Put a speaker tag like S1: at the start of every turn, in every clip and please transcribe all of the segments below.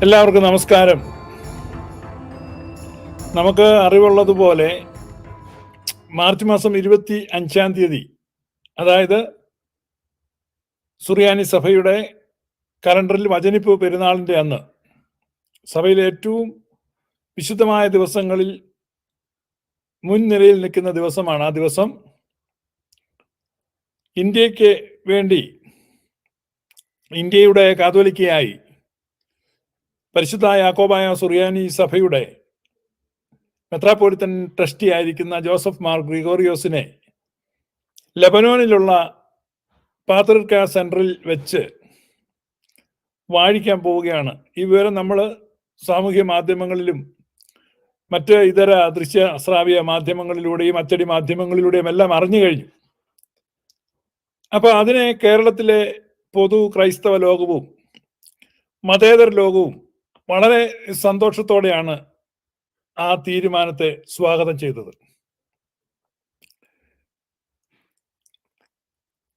S1: എല്ലാവർക്കും നമസ്കാരം. നമുക്ക് അറിവുള്ളതുപോലെ മാർച്ച് മാസം 25 അതായത് സുറിയാനി സഭയുടെ കലണ്ടറിൽ വചനിപ്പ് പെരുന്നാളിൻ്റെ അന്ന് സഭയിലെ ഏറ്റവും വിശുദ്ധമായ ദിവസങ്ങളിൽ മുൻനിരയിൽ നിൽക്കുന്ന ദിവസമാണ്. ആ ദിവസം ഇന്ത്യക്ക് വേണ്ടി ഇന്ത്യയുടെ കാതോലിക്കയായി പരിശുദ്ധ യാക്കോബായ സുറിയാനി സഭയുടെ മെത്രാപ്പോലിത്തൻ ട്രസ്റ്റി ആയിരിക്കുന്ന ജോസഫ് മാർ ഗ്രിഗോറിയോസിനെ ലെബനോനിലുള്ള പാത്രിർക്ക സെൻറ്ററിൽ വെച്ച് വാഴിക്കാൻ പോവുകയാണ്. ഈ വിവരം നമ്മൾ സാമൂഹ്യ മാധ്യമങ്ങളിലും മറ്റ് ഇതര ദൃശ്യ ശ്രാവ്യ മാധ്യമങ്ങളിലൂടെയും അച്ചടി മാധ്യമങ്ങളിലൂടെയും എല്ലാം അറിഞ്ഞു കഴിഞ്ഞു. അപ്പോൾ അതിനെ കേരളത്തിലെ പൊതു ക്രൈസ്തവ ലോകവും മതേതര ലോകവും വളരെ സന്തോഷത്തോടെയാണ് ആ തീരുമാനത്തെ സ്വാഗതം ചെയ്തത്.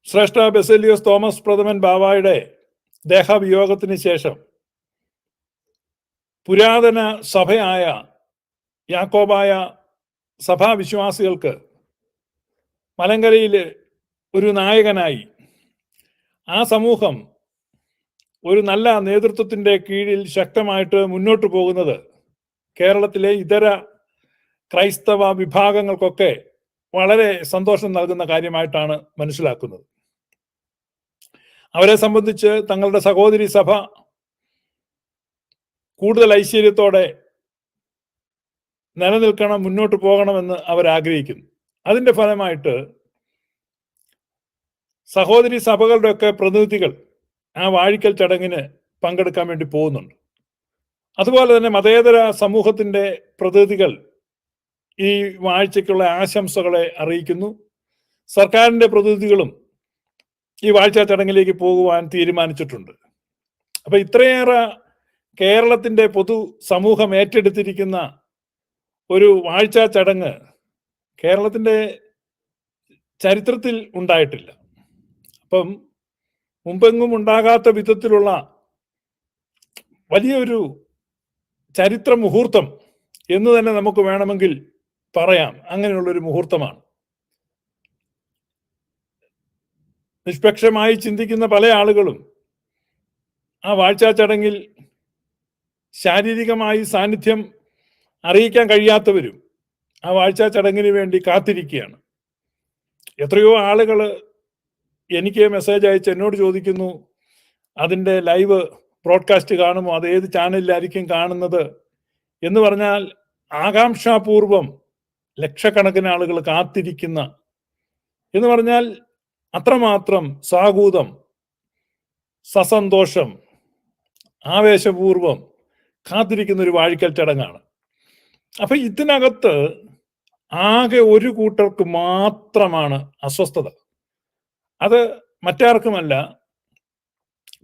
S1: ശ്രേഷ്ഠ ബെസേലിയോസ് തോമസ് പ്രഥമൻ ബാവായുടെ ദേഹവിയോഗത്തിന് ശേഷം പുരാതന സഭയായ യാക്കോബായ സഭാവിശ്വാസികൾക്ക് മലങ്കരയിൽ ഒരു നായകനായി ആ സമൂഹം ഒരു നല്ല നേതൃത്വത്തിൻ്റെ കീഴിൽ ശക്തമായിട്ട് മുന്നോട്ട് പോകുന്നത് കേരളത്തിലെ ഇതര ക്രൈസ്തവ വിഭാഗങ്ങൾക്കൊക്കെ വളരെ സന്തോഷം നൽകുന്ന കാര്യമായിട്ടാണ് മനസ്സിലാക്കുന്നത്. അവരെ സംബന്ധിച്ച് തങ്ങളുടെ സഹോദരി സഭ കൂടുതൽ ഐശ്വര്യത്തോടെ നിലനിൽക്കണം, മുന്നോട്ട് പോകണമെന്ന് അവരാഗ്രഹിക്കുന്നു. അതിൻ്റെ ഫലമായിട്ട് സഹോദരി സഭകളുടെയൊക്കെ പ്രതിനിധികൾ ആ വാഴിക്കൽ ചടങ്ങിന് പങ്കെടുക്കാൻ വേണ്ടി പോകുന്നുണ്ട്. അതുപോലെ തന്നെ മതേതര സമൂഹത്തിൻ്റെ പ്രതിനിധികൾ ഈ വാഴ്ചയ്ക്കുള്ള ആശംസകളെ അറിയിക്കുന്നു. സർക്കാരിൻ്റെ പ്രതിനിധികളും ഈ വാഴ്ച ചടങ്ങിലേക്ക് പോകുവാൻ തീരുമാനിച്ചിട്ടുണ്ട്. അപ്പൊ ഇത്രയേറെ കേരളത്തിൻ്റെ പൊതു സമൂഹം ഏറ്റെടുത്തിരിക്കുന്ന ഒരു വാഴ്ച ചടങ്ങ് കേരളത്തിൻ്റെ ചരിത്രത്തിൽ ഉണ്ടായിട്ടില്ല. അപ്പം മുമ്പെങ്ങും ഉണ്ടാകാത്ത വിധത്തിലുള്ള വലിയൊരു ചരിത്ര മുഹൂർത്തം എന്ന് തന്നെ നമുക്ക് വേണമെങ്കിൽ പറയാം. അങ്ങനെയുള്ളൊരു മുഹൂർത്തമാണ്. നിഷ്പക്ഷമായി ചിന്തിക്കുന്ന പല ആളുകളും ആ വാഴ്ചാ ചടങ്ങിൽ ശാരീരികമായി സാന്നിധ്യം അറിയിക്കാൻ കഴിയാത്തവരും ആ വാഴ്ചാ ചടങ്ങിന് വേണ്ടി കാത്തിരിക്കുകയാണ്. എത്രയോ ആളുകൾ എനിക്ക് മെസ്സേജ് അയച്ച് എന്നോട് ചോദിക്കുന്നു, അതിൻ്റെ ലൈവ് ബ്രോഡ്കാസ്റ്റ് കാണുമോ, അത് ഏത് ചാനലിലായിരിക്കും കാണുന്നത് എന്ന് പറഞ്ഞാൽ ആകാംക്ഷാപൂർവം ലക്ഷക്കണക്കിന് ആളുകൾ കാത്തിരിക്കുന്ന എന്ന് പറഞ്ഞാൽ അത്രമാത്രം സാഹൂതം, സസന്തോഷം, ആവേശപൂർവം കാത്തിരിക്കുന്ന ഒരു വാഴിക്കൽ ചടങ്ങാണ്. അപ്പൊ ഇതിനകത്ത് ആകെ ഒരു കൂട്ടർക്ക് മാത്രമാണ് അസ്വസ്ഥത. അത് മറ്റാർക്കുമല്ല,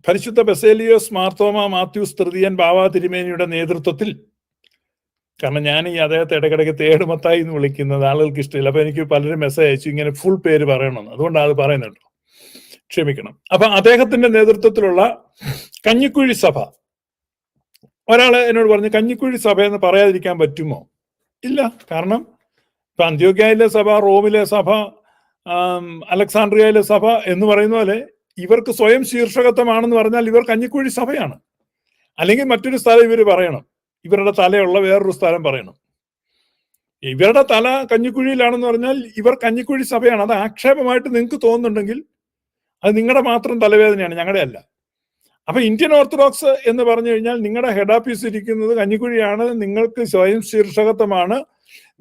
S1: പരിശുദ്ധ ബെസേലിയോസ് മാർത്തോമ മാത്യൂസ് തൃതീയൻ ബാവാ തിരുമേനിയുടെ നേതൃത്വത്തിൽ. കാരണം ഞാൻ ഈ അദ്ദേഹത്തെ ഇടയ്ക്കിടയ്ക്ക് തേടുമത്തായി എന്ന് വിളിക്കുന്നത് ആളുകൾക്ക് ഇഷ്ടമില്ല. അപ്പൊ എനിക്ക് പലരും മെസ്സേജ് അയച്ചു ഇങ്ങനെ ഫുൾ പേര് പറയണമെന്ന്. അതുകൊണ്ടാണ് അത് പറയുന്നുണ്ട്, ക്ഷമിക്കണം. അപ്പൊ അദ്ദേഹത്തിന്റെ നേതൃത്വത്തിലുള്ള കഞ്ഞിക്കുഴി സഭ, ഒരാള് എന്നോട് പറഞ്ഞു കഞ്ഞിക്കുഴി സഭ എന്ന് പറയാതിരിക്കാൻ പറ്റുമോ? ഇല്ല. കാരണം ഇപ്പൊ അന്ത്യോക്യയിലെ സഭ, റോമിലെ സഭ, അലക്സാണ്ട്രിയയിലെ സഭ എന്ന് പറയുന്ന പോലെ ഇവർക്ക് സ്വയം ശീർഷകത്വമാണെന്ന് പറഞ്ഞാൽ ഇവർ കഞ്ഞിക്കുഴി സഭയാണ്. അല്ലെങ്കിൽ മറ്റൊരു സ്ഥലം ഇവർ പറയണം, ഇവരുടെ തലയുള്ള വേറൊരു സ്ഥലം പറയണം. ഇവരുടെ തല കഞ്ഞിക്കുഴിയിലാണെന്ന് പറഞ്ഞാൽ ഇവർ കഞ്ഞിക്കുഴി സഭയാണ്. അത് ആക്ഷേപമായിട്ട് നിങ്ങൾക്ക് തോന്നുന്നുണ്ടെങ്കിൽ അത് നിങ്ങളുടെ മാത്രം തലവേദനയാണ്, ഞങ്ങളുടെ അല്ല. അപ്പൊ ഇന്ത്യൻ ഓർത്തഡോക്സ് എന്ന് പറഞ്ഞു കഴിഞ്ഞാൽ നിങ്ങളുടെ ഹെഡ് ഓഫീസ് ഇരിക്കുന്നത് കഞ്ഞിക്കുഴിയാണ്, നിങ്ങൾക്ക് സ്വയം ശീർഷകത്വമാണ്,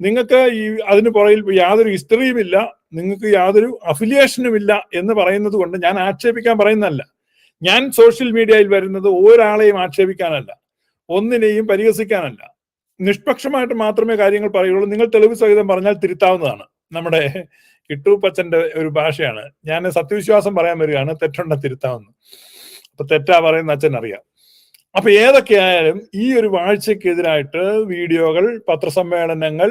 S1: നിങ്ങൾക്ക് ഈ അതിന് പുറകിൽ യാതൊരു ഹിസ്റ്ററിയും ഇല്ല, നിങ്ങൾക്ക് യാതൊരു അഫിലിയേഷനും ഇല്ല എന്ന് പറയുന്നത് കൊണ്ട് ഞാൻ ആക്ഷേപിക്കാൻ പറയുന്നതല്ല. ഞാൻ സോഷ്യൽ മീഡിയയിൽ വരുന്നത് ഒരാളെയും ആക്ഷേപിക്കാനല്ല, ഒന്നിനെയും പരിഹസിക്കാനല്ല. നിഷ്പക്ഷമായിട്ട് മാത്രമേ കാര്യങ്ങൾ പറയുള്ളൂ. നിങ്ങൾ തെളിവ് സഹിതം പറഞ്ഞാൽ തിരുത്താവുന്നതാണ്. നമ്മുടെ കിട്ടൂപ്പച്ചന്റെ ഒരു ഭാഷയാണ്. ഞാൻ സത്യവിശ്വാസം പറയാൻ വരികയാണ്, തെറ്റുണ്ട തിരുത്താവുന്ന. അപ്പൊ തെറ്റാ പറയുന്ന അച്ഛൻ അറിയാം. അപ്പൊ ഏതൊക്കെയായാലും ഈ ഒരു വാഴ്ചക്കെതിരായിട്ട് വീഡിയോകൾ, പത്രസമ്മേളനങ്ങൾ,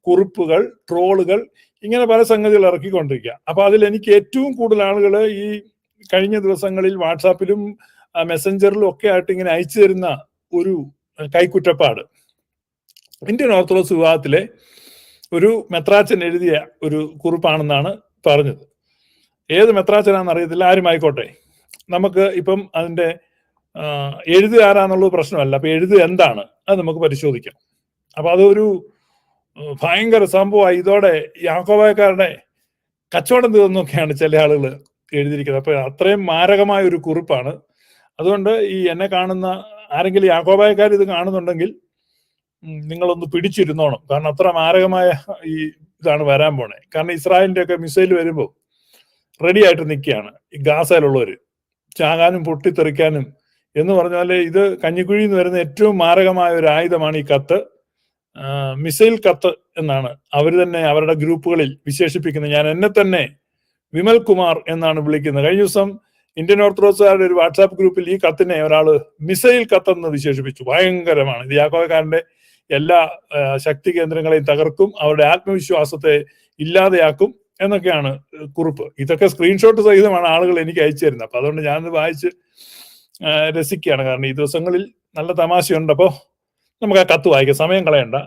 S1: കുറിപ്പുകൾ, ട്രോളുകൾ, ഇങ്ങനെ പല സംഗതികൾ ഇറക്കിക്കൊണ്ടിരിക്കുക. അപ്പൊ അതിൽ എനിക്ക് ഏറ്റവും കൂടുതൽ ആളുകൾ ഈ കഴിഞ്ഞ ദിവസങ്ങളിൽ വാട്സാപ്പിലും മെസ്സഞ്ചറിലും ഒക്കെ ആയിട്ട് ഇങ്ങനെ അയച്ചു തരുന്ന ഒരു കൈക്കുറ്റപ്പാട് ഇന്ത്യൻ ഓർത്തഡോക്സ് വിഭാഗത്തിലെ ഒരു മെത്രാച്ചൻ എഴുതിയ ഒരു കുറിപ്പാണെന്നാണ് പറഞ്ഞത്. ഏത് മെത്രാച്ചനാണെന്ന് അറിയത്തില്ല, ആരുമായിക്കോട്ടെ. നമുക്ക് ഇപ്പം അതിന്റെ എഴുതുക ആരാന്നുള്ളത് പ്രശ്നമല്ല. അപ്പൊ എഴുതുക എന്താണ് അത് നമുക്ക് പരിശോധിക്കാം. അപ്പൊ അതൊരു ഭയങ്കര സംഭവമായി. ഇതോടെ യാക്കോബായക്കാരുടെ കച്ചവടം തീർന്നൊക്കെയാണ് ചില ആളുകൾ എഴുതിയിരിക്കുന്നത്. അപ്പൊ അത്രയും മാരകമായ ഒരു കുറിപ്പാണ്. അതുകൊണ്ട് ഈ എന്നെ കാണുന്ന ആരെങ്കിലും യാക്കോബായക്കാർ ഇത് കാണുന്നുണ്ടെങ്കിൽ നിങ്ങളൊന്ന് പിടിച്ചിരുന്നോണം. കാരണം അത്ര മാരകമായ ഈ ഇതാണ് വരാൻ പോണേ. കാരണം ഇസ്രായേലിന്റെ ഒക്കെ മിസൈൽ വരുമ്പോൾ റെഡി ആയിട്ട് നിൽക്കുകയാണ് ഈ ഗാസയിലുള്ളവര്, ചാകാനും പൊട്ടിത്തെറിക്കാനും. എന്ന് പറഞ്ഞാല് ഇത് കഞ്ഞിക്കുഴിയിൽ നിന്ന് വരുന്ന ഏറ്റവും മാരകമായ ഒരു ആയുധമാണ് ഈ കത്ത്. മിസൈൽ കത്ത് എന്നാണ് അവർ തന്നെ അവരുടെ ഗ്രൂപ്പുകളിൽ വിശേഷിപ്പിക്കുന്നത്. ഞാൻ എന്നെ തന്നെ വിമൽ കുമാർ എന്നാണ് വിളിക്കുന്നത്. കഴിഞ്ഞ ദിവസം ഇന്ത്യൻ ഓർത്തഡോക്സുകാരുടെ ഒരു വാട്സാപ്പ് ഗ്രൂപ്പിൽ ഈ കത്തിനെ ഒരാള് മിസൈൽ കത്തെന്ന് വിശേഷിപ്പിച്ചു. ഭയങ്കരമാണ് ഇത്. യാക്കോബക്കാരന്റെ എല്ലാ ശക്തി കേന്ദ്രങ്ങളെയും തകർക്കും, അവരുടെ ആത്മവിശ്വാസത്തെ ഇല്ലാതെയാക്കും എന്നൊക്കെയാണ് കുറിപ്പ്. ഇതൊക്കെ സ്ക്രീൻഷോട്ട് സഹിതമാണ് ആളുകൾ എനിക്ക് അയച്ചു തരുന്നത്. അപ്പൊ അതുകൊണ്ട് ഞാനത് വായിച്ച് രസിക്കുകയാണ്. കാരണം ഈ ദിവസങ്ങളിൽ നല്ല തമാശയുണ്ട്. അപ്പോൾ നമുക്ക് ആ കത്ത് വായിക്കാം, സമയം കളയണ്ട.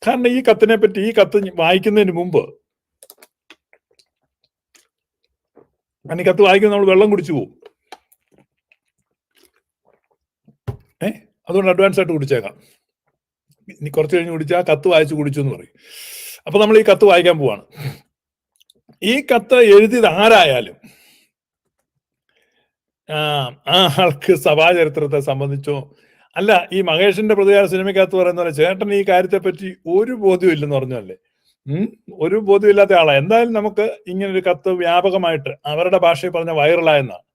S1: കാരണം ഈ കത്തിനെ പറ്റി, ഈ കത്ത് വായിക്കുന്നതിന് മുമ്പ്, ഈ കത്ത് വായിക്കുന്ന നമ്മൾ വെള്ളം കുടിച്ചു പോകും. അതുകൊണ്ട് അഡ്വാൻസ് ആയിട്ട് കുടിച്ചേക്കാം. ഇനി കുറച്ച് കഴിഞ്ഞ് കുടിച്ചാൽ കത്ത് വായിച്ചു കുടിച്ചു എന്ന് പറയും. അപ്പൊ നമ്മൾ ഈ കത്ത് വായിക്കാൻ പോവാണ്. ഈ കത്ത് എഴുതിയത് ആരായാലും ആ ആൾക്ക് സഭാചരിത്രത്തെ സംബന്ധിച്ചോ അല്ല, ഈ മഹേഷിന്റെ പ്രതികാര സിനിമയ്ക്കകത്ത് പറയുന്ന പോലെ ചേട്ടൻ ഈ കാര്യത്തെ പറ്റി ഒരു ബോധ്യവും ഇല്ലെന്ന് പറഞ്ഞല്ലേ, ഒരു ബോധ്യമില്ലാത്ത ആളാണ്. എന്തായാലും നമുക്ക് ഇങ്ങനൊരു കത്ത് വ്യാപകമായിട്ട് അവരുടെ ഭാഷയിൽ പറഞ്ഞ വൈറലായെന്നാണ്.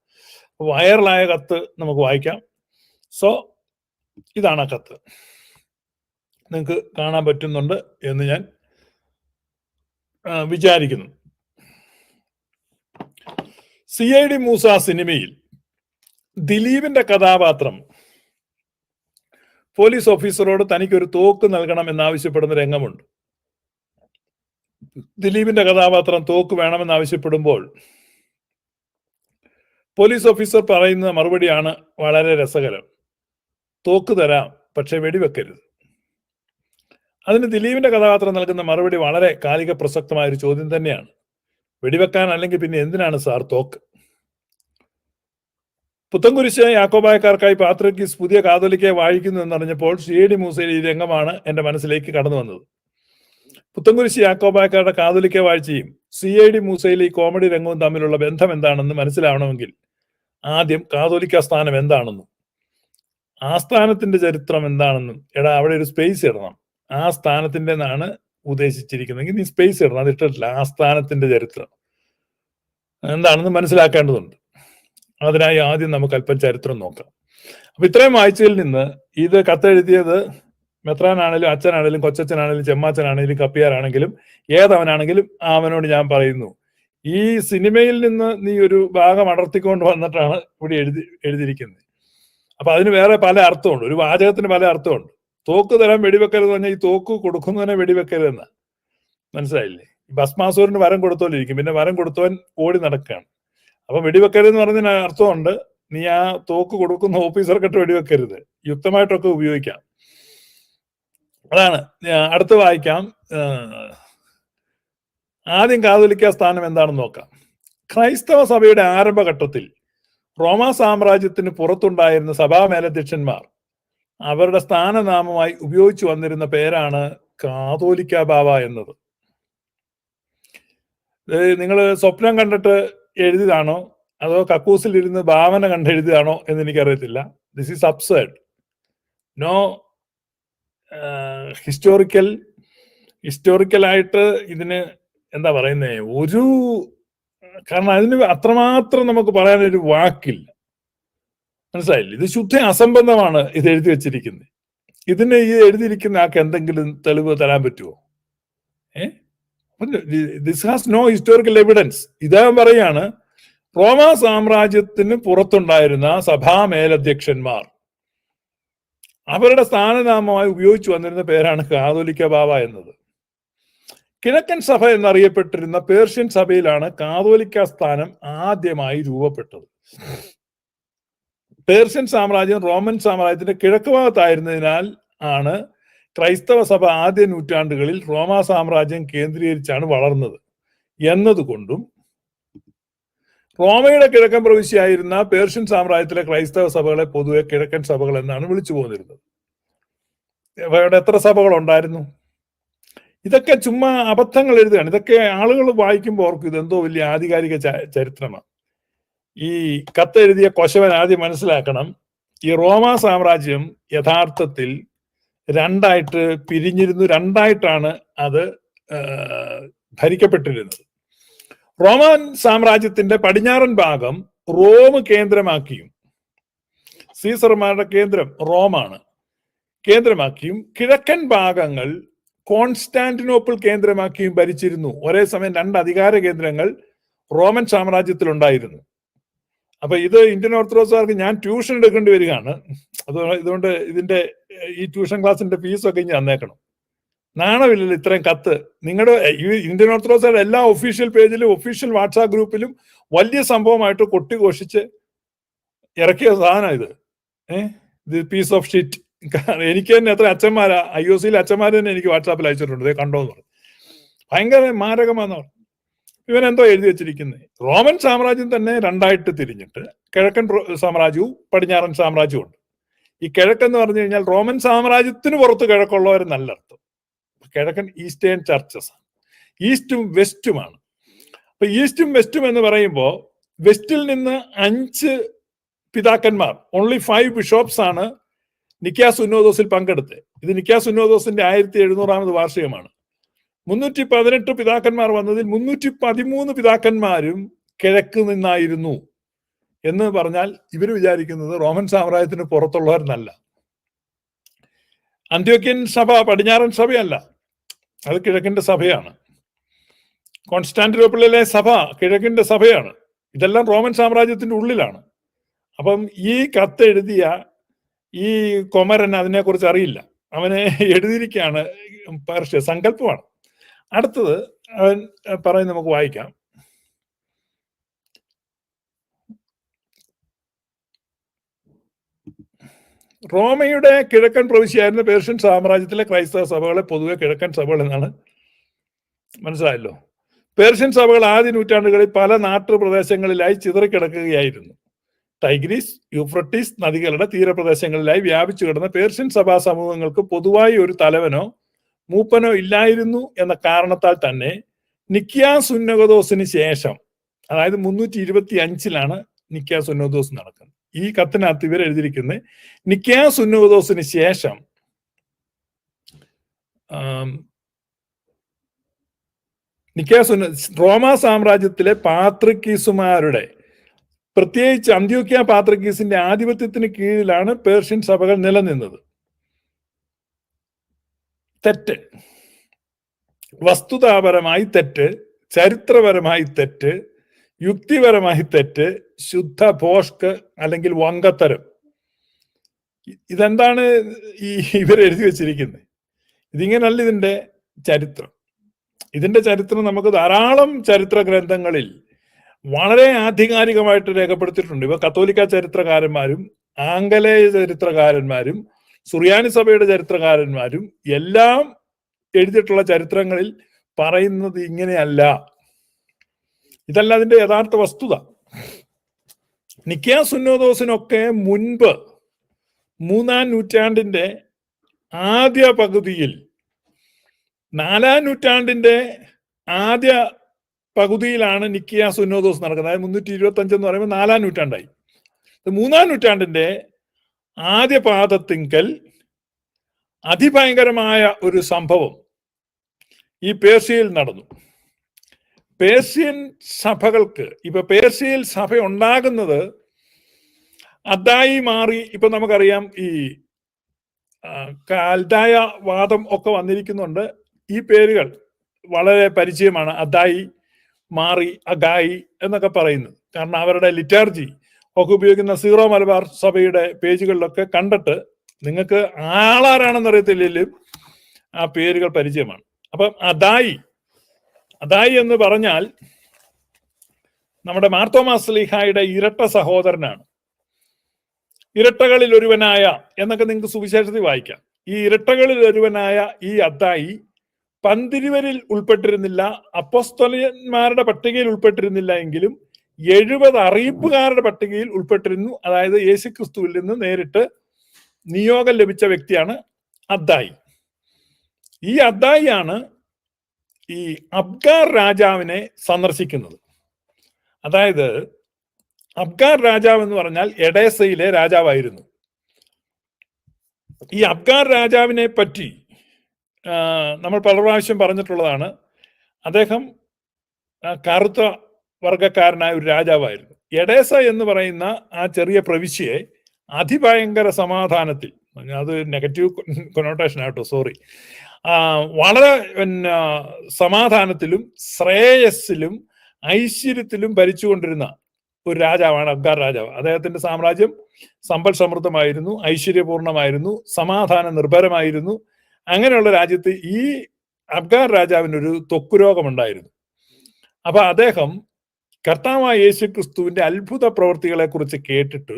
S1: വൈറലായ കത്ത് നമുക്ക് വായിക്കാം. സോ ഇതാണ് ആ കത്ത്. നിങ്ങൾക്ക് കാണാൻ പറ്റുന്നുണ്ട് എന്ന് ഞാൻ വിചാരിക്കുന്നു. CID മൂസ സിനിമയിൽ ദിലീപിന്റെ കഥാപാത്രം പോലീസ് ഓഫീസറോട് തനിക്കൊരു തോക്ക് നൽകണം എന്നാവശ്യപ്പെടുന്ന രംഗമുണ്ട്. ദിലീപിന്റെ കഥാപാത്രം തോക്ക് വേണമെന്നാവശ്യപ്പെടുമ്പോൾ പോലീസ് ഓഫീസർ പറയുന്ന മറുപടിയാണ് വളരെ രസകരം. തോക്ക് തരാം, പക്ഷെ വെടിവെക്കരുത്. അതിന് ദിലീപിന്റെ കഥാപാത്രം നൽകുന്ന മറുപടി വളരെ കാലിക പ്രസക്തമായ ഒരു ചോദ്യം തന്നെയാണ്. വെടിവെക്കാൻ അല്ലെങ്കിൽ പിന്നെ എന്തിനാണ് സാർ തോക്ക്? പുത്തൻകുരിശ് യാക്കോബായക്കാർക്കായി പാത്രിക്കീസ് പുതിയ കാതോലിക്കയെ വായിക്കുന്നു എന്നറിഞ്ഞപ്പോൾ CID മൂസയിൽ ഈ രംഗമാണ് എന്റെ മനസ്സിലേക്ക് കടന്നു വന്നത്. പുത്തൻകുരിശ് യാക്കോബായക്കാരുടെ കാതോലിക്ക വാഴ്ചയും CID മൂസയിലെ ഈ കോമഡി രംഗവും തമ്മിലുള്ള ബന്ധം എന്താണെന്ന് മനസ്സിലാവണമെങ്കിൽ ആദ്യം കാതോലിക്ക സ്ഥാനം എന്താണെന്നും ആ സ്ഥാനത്തിന്റെ ചരിത്രം എന്താണെന്നും, അവിടെ ഒരു സ്പേസ് ഇടണം. ആ സ്ഥാനത്തിന്റെ എന്നാണ് ഉദ്ദേശിച്ചിരിക്കുന്നെങ്കിൽ നീ സ്പേസ് ഇടണം, അത് ഇട്ടിട്ടില്ല. ആ സ്ഥാനത്തിന്റെ ചരിത്രം എന്താണെന്ന് മനസ്സിലാക്കേണ്ടതുണ്ട്. അതിനായി ആദ്യം നമുക്ക് അല്പം ചരിത്രം നോക്കാം. അപ്പൊ ഇത്രയും വായിച്ചതിൽ നിന്ന് ഇത് കത്തെഴുതിയത് മെത്രാനാണേലും അച്ഛനാണേലും കൊച്ചച്ഛനാണേലും ചെമ്മാച്ചനാണേലും കപ്പിയാരാണെങ്കിലും ഏതവനാണെങ്കിലും അവനോട് ഞാൻ പറയുന്നു, ഈ സിനിമയിൽ നിന്ന് നീ ഒരു ഭാഗം അടർത്തിക്കൊണ്ട് വന്നിട്ടാണ് ഇവിടെ എഴുതിയിരിക്കുന്നത്. അപ്പൊ അതിന് വേറെ പല അർത്ഥമുണ്ട്, ഒരു വാചകത്തിന് പല അർത്ഥമുണ്ട്. തോക്ക് തരാൻ വെടിവെക്കരുത് പറഞ്ഞാൽ ഈ തോക്ക് കൊടുക്കുന്നതിനെ വെടിവെക്കരുതെന്ന് മനസ്സിലായില്ലേ? ഭസ്മാസുരന് വരം കൊടുത്തോലിരിക്കും, പിന്നെ വരം കൊടുത്തവൻ ഓടി നടക്കുകയാണ്. അപ്പൊ വെടിവെക്കരുതെന്ന് പറഞ്ഞതിന് അർത്ഥമുണ്ട്, നീ ആ തോക്ക് കൊടുക്കുന്ന ഓഫീസർക്കിട്ട് വെടിവെക്കരുത്, യുക്തമായിട്ടൊക്കെ ഉപയോഗിക്കാം. അതാണ്. അടുത്ത് വായിക്കാം. ആദ്യം കാതോലിക്ക സ്ഥാനം എന്താണെന്ന് നോക്കാം. ക്രൈസ്തവ സഭയുടെ ആരംഭഘട്ടത്തിൽ റോമാ സാമ്രാജ്യത്തിന് പുറത്തുണ്ടായിരുന്ന സഭാ മേലധ്യക്ഷന്മാർ അവരുടെ സ്ഥാനനാമമായി ഉപയോഗിച്ചു വന്നിരുന്ന പേരാണ് കാതോലിക്ക ബാവ എന്നത്. നിങ്ങൾ സ്വപ്നം കണ്ടിട്ട് എഴുതിയതാണോ അതോ കക്കൂസിൽ ഇരുന്ന് ഭാവന കണ്ട് എഴുതിയതാണോ എന്ന് എനിക്കറിയത്തില്ല. This is absurd. നോ ഹിസ്റ്റോറിക്കലായിട്ട് ഇതിന് എന്താ പറയുന്നേ, കാരണം അതിന് അത്രമാത്രം നമുക്ക് പറയാനൊരു വാക്കില്ല. മനസ്സിലായില്ലേ? ഇത് ശുദ്ധ അസംബന്ധമാണ് ഇത് എഴുതി വെച്ചിരിക്കുന്നത്. ഇതിന് ഈ എഴുതിയിരിക്കുന്ന ആൾക്ക് എന്തെങ്കിലും തെളിവ് തരാൻ പറ്റുമോ? This has no historical evidence. ഇദ്ദേഹം പറയാണ്, റോമാ സാമ്രാജ്യത്തിന് പുറത്തുണ്ടായിരുന്ന സഭാ മേലധ്യക്ഷന്മാർ അവരുടെ സ്ഥാനനാമമായി ഉപയോഗിച്ചു വന്നിരുന്ന പേരാണ് കാതോലിക്ക ബാവ എന്നത്. കിഴക്കൻ സഭ എന്നറിയപ്പെട്ടിരുന്ന പേർഷ്യൻ സഭയിലാണ് കാതോലിക്ക സ്ഥാനം ആദ്യമായി രൂപപ്പെട്ടത്. പേർഷ്യൻ സാമ്രാജ്യം റോമൻ സാമ്രാജ്യത്തിന്റെ കിഴക്ക് ഭാഗത്തായിരുന്നതിനാൽ ആണ് ക്രൈസ്തവ സഭ ആദ്യ നൂറ്റാണ്ടുകളിൽ റോമാ സാമ്രാജ്യം കേന്ദ്രീകരിച്ചാണ് വളർന്നത് എന്നതുകൊണ്ടും റോമയുടെ കിഴക്കൻ പ്രവിശ്യയായിരുന്ന പേർഷ്യൻ സാമ്രാജ്യത്തിലെ ക്രൈസ്തവ സഭകളെ പൊതുവെ കിഴക്കൻ സഭകൾ എന്നാണ് വിളിച്ചു പോന്നിരുന്നത്. അവിടെ എത്ര സഭകൾ ഉണ്ടായിരുന്നു? ഇതൊക്കെ ചുമ്മാ അബദ്ധങ്ങൾ എഴുതുകയാണ്. ഇതൊക്കെ ആളുകൾ വായിക്കുമ്പോൾ ഓർക്കും ഇതെന്തോ വലിയ ആധികാരിക ചരിത്രമാണ്. ഈ കത്തെഴുതിയ കൊശവൻ ആദ്യം മനസ്സിലാക്കണം, ഈ റോമാ സാമ്രാജ്യം യഥാർത്ഥത്തിൽ രണ്ടായിട്ട് പിരിഞ്ഞിരുന്നു. രണ്ടായിട്ടാണ് അത് ഭരിക്കപ്പെട്ടിരുന്നത്. റോമൻ സാമ്രാജ്യത്തിന്റെ പടിഞ്ഞാറൻ ഭാഗം റോം കേന്ദ്രമാക്കിയും, സീസർമാരുടെ കേന്ദ്രം റോമാണ്, കേന്ദ്രമാക്കിയും കിഴക്കൻ ഭാഗങ്ങൾ കോൺസ്റ്റാന്റിനോപ്പിൾ കേന്ദ്രമാക്കിയും ഭരിച്ചിരുന്നു. ഒരേ സമയം രണ്ട് അധികാര കേന്ദ്രങ്ങൾ റോമൻ സാമ്രാജ്യത്തിൽ ഉണ്ടായിരുന്നു. അപ്പൊ ഇത് ഇന്ത്യൻ ഓർത്തഡോക്സുകാർക്ക് ഞാൻ ട്യൂഷൻ എടുക്കേണ്ടി വരികയാണ്. ഇതുകൊണ്ട് ഇതിന്റെ ഈ ട്യൂഷൻ ക്ലാസിന്റെ ഫീസൊക്കെ ഇനി തന്നേക്കണം. നാണമില്ലല്ലോ ഇത്രയും കത്ത്. നിങ്ങളുടെ ഇന്ത്യൻ ഓർത്തഡോക്സുകാരുടെ എല്ലാ ഒഫീഷ്യൽ പേജിലും ഒഫീഷ്യൽ വാട്സാപ്പ് ഗ്രൂപ്പിലും വലിയ സംഭവമായിട്ട് കൊട്ടിഘോഷിച്ച് ഇറക്കിയ സാധനം ഇത്. ഇത് പീസ് ഓഫ് ഷിറ്റ്. എനിക്ക് തന്നെ എത്ര അച്ഛന്മാരാ, IOC അച്ഛന്മാർ തന്നെ എനിക്ക് വാട്സാപ്പിൽ അയച്ചിട്ടുണ്ട്, കണ്ടോന്ന് പറഞ്ഞു. ഭയങ്കര മാരകമാണെന്ന് പറഞ്ഞു. ഇവനെന്തോ എഴുതി വെച്ചിരിക്കുന്നത്, റോമൻ സാമ്രാജ്യം തന്നെ രണ്ടായിട്ട് തിരിഞ്ഞിട്ട് കിഴക്കൻ സാമ്രാജ്യവും പടിഞ്ഞാറൻ സാമ്രാജ്യവും ഉണ്ട്. ഈ കിഴക്കെന്ന് പറഞ്ഞു കഴിഞ്ഞാൽ റോമൻ സാമ്രാജ്യത്തിന് പുറത്ത് കിഴക്കുള്ളവരെന്നല്ല അർത്ഥം. കിഴക്കൻ ഈസ്റ്റേൺ ചർച്ചസ് ആണ്, ഈസ്റ്റും വെസ്റ്റുമാണ്. അപ്പൊ ഈസ്റ്റും വെസ്റ്റും എന്ന് പറയുമ്പോൾ വെസ്റ്റിൽ നിന്ന് 5 പിതാക്കന്മാർ, ഓൺലി 5 ബിഷോപ്സ് ആണ് നിക്കാ സുന്നോദോസിൽ പങ്കെടുത്തത്. ഇത് നിക്കാ സുന്നോദോസിന്റെ 1700ാമത് വാർഷികമാണ്. 318 പിതാക്കന്മാർ വന്നതിൽ 313 പിതാക്കന്മാരും കിഴക്ക് നിന്നായിരുന്നു എന്ന് പറഞ്ഞാൽ ഇവർ വിചാരിക്കുന്നത് റോമൻ സാമ്രാജ്യത്തിന് പുറത്തുള്ളവരെന്നല്ല. അന്ത്യോക്യൻ സഭ പടിഞ്ഞാറൻ സഭയല്ല, അത് കിഴക്കിന്റെ സഭയാണ്. കോൺസ്റ്റാന്റിനോപ്പിളിലെ സഭ കിഴക്കിന്റെ സഭയാണ്. ഇതെല്ലാം റോമൻ സാമ്രാജ്യത്തിന്റെ ഉള്ളിലാണ്. അപ്പം ഈ കത്തെഴുതിയ ഈ കൊമരൻ അതിനെക്കുറിച്ച് അറിയില്ല. അവനെ എഴുതിയിരിക്കുകയാണ്, പേർഷ്യ സങ്കല്പമാണ്. അടുത്തത് അവൻ പറയുന്നത് നമുക്ക് വായിക്കാം. റോമയുടെ കിഴക്കൻ പ്രവിശ്യയായിരുന്ന പേർഷ്യൻ സാമ്രാജ്യത്തിലെ ക്രൈസ്തവ സഭകളെ പൊതുവെ കിഴക്കൻ സഭകൾ എന്നാണ്. മനസ്സിലായല്ലോ. പേർഷ്യൻ സഭകൾ ആദ്യ നൂറ്റാണ്ടുകളിൽ പല നാട്ടുപ്രദേശങ്ങളിലായി ചിതറിക്കിടക്കുകയായിരുന്നു. ടൈഗ്രീസ്, യൂഫ്രട്ടീസ് നദികളുടെ തീരപ്രദേശങ്ങളിലായി വ്യാപിച്ചു കിടന്ന പേർഷ്യൻ സഭാ സമൂഹങ്ങൾക്ക് പൊതുവായി ഒരു തലവനോ മൂപ്പനോ ഇല്ലായിരുന്നു എന്ന കാരണത്താൽ തന്നെ നിക്കിയാ സുന്നോദോസിന് ശേഷം, അതായത് 325 നിക്കിയാ സുന്നോദോസ് നടക്കുന്നത്. ഈ കത്തിനകത്ത് ഇവർ എഴുതിയിരിക്കുന്നത് നിക്കിയാ സുന്നോദോസിന് ശേഷം റോമാ സാമ്രാജ്യത്തിലെ പാത്രിക്കീസുമാരുടെ, പ്രത്യേകിച്ച് അന്ത്യോക്യ പാത്രിക്കീസിന്റെ ആധിപത്യത്തിന് കീഴിലാണ് പേർഷ്യൻ സഭകൾ നിലനിന്നത്. തെറ്റ്, വസ്തുതാപരമായി തെറ്റ്, ചരിത്രപരമായി തെറ്റ്, യുക്തിപരമായി തെറ്റ്, ശുദ്ധ ഭോഷ്ക് അല്ലെങ്കിൽ വങ്കത്തരം. ഇതെന്താണ് ഈ ഇവരെഴുതി വെച്ചിരിക്കുന്നത്? ഇതിങ്ങനല്ല ഇതിന്റെ ചരിത്രം. ഇതിന്റെ ചരിത്രം നമുക്ക് ധാരാളം ചരിത്ര ഗ്രന്ഥങ്ങളിൽ വളരെ ആധികാരികമായിട്ട് രേഖപ്പെടുത്തിയിട്ടുണ്ട്. ഇവ കത്തോലിക്ക ചരിത്രകാരന്മാരും ആംഗലേയ ചരിത്രകാരന്മാരും സുറിയാനി സഭയുടെ ചരിത്രകാരന്മാരും എല്ലാം എഴുതിയിട്ടുള്ള ചരിത്രങ്ങളിൽ പറയുന്നത് ഇങ്ങനെയല്ല. ഇതല്ല അതിന്റെ യഥാർത്ഥ വസ്തുത. നിക്കിയാ സുന്നോദോസിനൊക്കെ മുൻപ് 3ാം നൂറ്റാണ്ടിന്റെ ആദ്യ പകുതിയിൽ, 4ാം നൂറ്റാണ്ടിന്റെ ആദ്യ പകുതിയിലാണ് നിക്കിയാ സുന്നോദോസ് നടക്കുന്നത്. അതായത് 325 എന്ന് പറയുമ്പോൾ 4ാം നൂറ്റാണ്ടായി. 3ാം നൂറ്റാണ്ടിന്റെ ആദ്യ പാദത്തിങ്കൽ അതിഭയങ്കരമായ ഒരു സംഭവം ഈ പേർഷ്യയിൽ നടന്നു. പേർഷ്യൻ സഭകൾക്ക്, ഇപ്പൊ പേർഷ്യയിൽ സഭ ഉണ്ടാകുന്നത് അദ്ദായി മാറി. ഇപ്പൊ നമുക്കറിയാം ഈ കാൽദായ വാദം ഒക്കെ വന്നിരിക്കുന്നുണ്ട്. ഈ പേരുകൾ വളരെ പരിചയമാണ്. അദ്ദായി, മാറി, അഗായി എന്നൊക്കെ പറയുന്നത്. കാരണം അവരുടെ ലിറ്റാർജി ഒക്കെ ഉപയോഗിക്കുന്ന സീറോ മലബാർ സഭയുടെ പേജുകളിലൊക്കെ കണ്ടിട്ട് നിങ്ങൾക്ക് ആളാരാണെന്ന് അറിയത്തില്ലെങ്കിലും ആ പേരുകൾ പരിചയമാണ്. അപ്പം അദായി എന്ന് പറഞ്ഞാൽ നമ്മുടെ മാർത്തോമാ ശ്ലീഹായുടെ ഇരട്ട സഹോദരനാണ്. ഇരട്ടകളിൽ ഒരുവനായ എന്നൊക്കെ നിങ്ങൾക്ക് സുവിശേഷത്തിൽ വായിക്കാം. ഈ ഇരട്ടകളിൽ ഒരുവനായ ഈ അദ്ദായി പന്തിരുവരിൽ ഉൾപ്പെട്ടിരുന്നില്ല, അപ്പോസ്തലന്മാരുടെ പട്ടികയിൽ ഉൾപ്പെട്ടിരുന്നില്ല എങ്കിലും 70 അറിയിപ്പുകാരുടെ പട്ടികയിൽ ഉൾപ്പെട്ടിരുന്നു. അതായത് യേശുക്രിസ്തുവിൽ നിന്ന് നേരിട്ട് നിയോഗം ലഭിച്ച വ്യക്തിയാണ് അദ്ദായി. ഈ അദ്ദായിയാണ് ഈ അബ്ഗാർ രാജാവിനെ സന്ദർശിക്കുന്നത്. അതായത് അബ്ഗാർ രാജാവ് എന്ന് പറഞ്ഞാൽ എഡേസയിലെ രാജാവായിരുന്നു. ഈ അബ്ഗാർ രാജാവിനെ പറ്റി നമ്മൾ പല പ്രാവശ്യം പറഞ്ഞിട്ടുള്ളതാണ്. അദ്ദേഹം കറുത്ത വർഗക്കാരനായ ഒരു രാജാവായിരുന്നു. എഡേസ എന്ന് പറയുന്ന ആ ചെറിയ പ്രവിശ്യയെ അതിഭയങ്കര സമാധാനത്തിൽ, അത് നെഗറ്റീവ് കൊനോട്ടേഷൻ ആട്ടോ, സോറി, വളരെ സമാധാനത്തിലും ശ്രേയസ്സിലും ഐശ്വര്യത്തിലും ഭരിച്ചുകൊണ്ടിരുന്ന ഒരു രാജാവാണ് അബ്ഗാർ രാജാവ്. അദ്ദേഹത്തിന്റെ സാമ്രാജ്യം സമ്പൽ സമൃദ്ധമായിരുന്നു, ഐശ്വര്യപൂർണമായിരുന്നു, സമാധാന നിർഭരമായിരുന്നു. അങ്ങനെയുള്ള രാജ്യത്ത് ഈ അബ്ഗാർ രാജാവിനൊരു ത്വക്കുരോഗമുണ്ടായിരുന്നു. അപ്പൊ അദ്ദേഹം കർത്താവായ യേശുക്രിസ്തുവിന്റെ അത്ഭുത പ്രവൃത്തികളെ കുറിച്ച് കേട്ടിട്ട്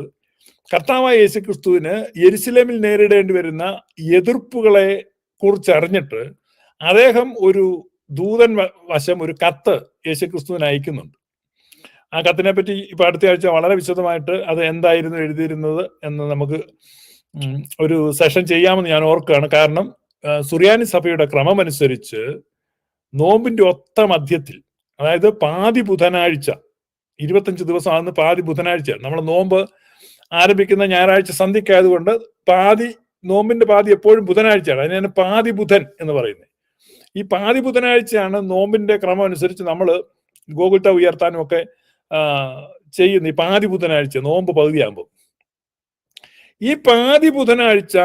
S1: കർത്താവായ യേശുക്രിസ്തുവിന് യെരുശലേമിൽ നേരിടേണ്ടി വരുന്ന എതിർപ്പുകളെ കുറിച്ചറിഞ്ഞിട്ട് അദ്ദേഹം ഒരു ദൂതൻ വശം ഒരു കത്ത് യേശുക്രിസ്തുവിന് അയക്കുന്നുണ്ട്. ആ കത്തിനെ പറ്റി ഇപ്പൊ അടുത്ത ആഴ്ച വളരെ വിശദമായിട്ട് അത് എന്തായിരുന്നു എഴുതിയിരുന്നത് എന്ന് നമുക്ക് ഒരു സെഷൻ ചെയ്യാമെന്ന് ഞാൻ ഓർക്കുകയാണ്. കാരണം സുറിയാനി സഭയുടെ ക്രമമനുസരിച്ച് നോമ്പിന്റെ ഒത്ത മധ്യത്തിൽ, അതായത് പാതി ബുധനാഴ്ച, 25 ദിവസമാകുന്ന പാതി ബുധനാഴ്ച, നമ്മൾ നോമ്പ് ആരംഭിക്കുന്ന ഞായറാഴ്ച സന്ധ്യക്കായതുകൊണ്ട് നോമ്പിന്റെ പാതി എപ്പോഴും ബുധനാഴ്ചയാണ്. അതിനാണ് പാതി ബുധൻ എന്ന് പറയുന്നത്. ഈ പാതി ബുധനാഴ്ചയാണ് നോമ്പിന്റെ ക്രമം അനുസരിച്ച് നമ്മൾ ഗോകുൽത്ത ഉയർത്താനും ഒക്കെ ചെയ്യുന്ന ഈ പാതി ബുധനാഴ്ച, നോമ്പ് പകുതിയാകുമ്പോൾ. ഈ പാതി ബുധനാഴ്ച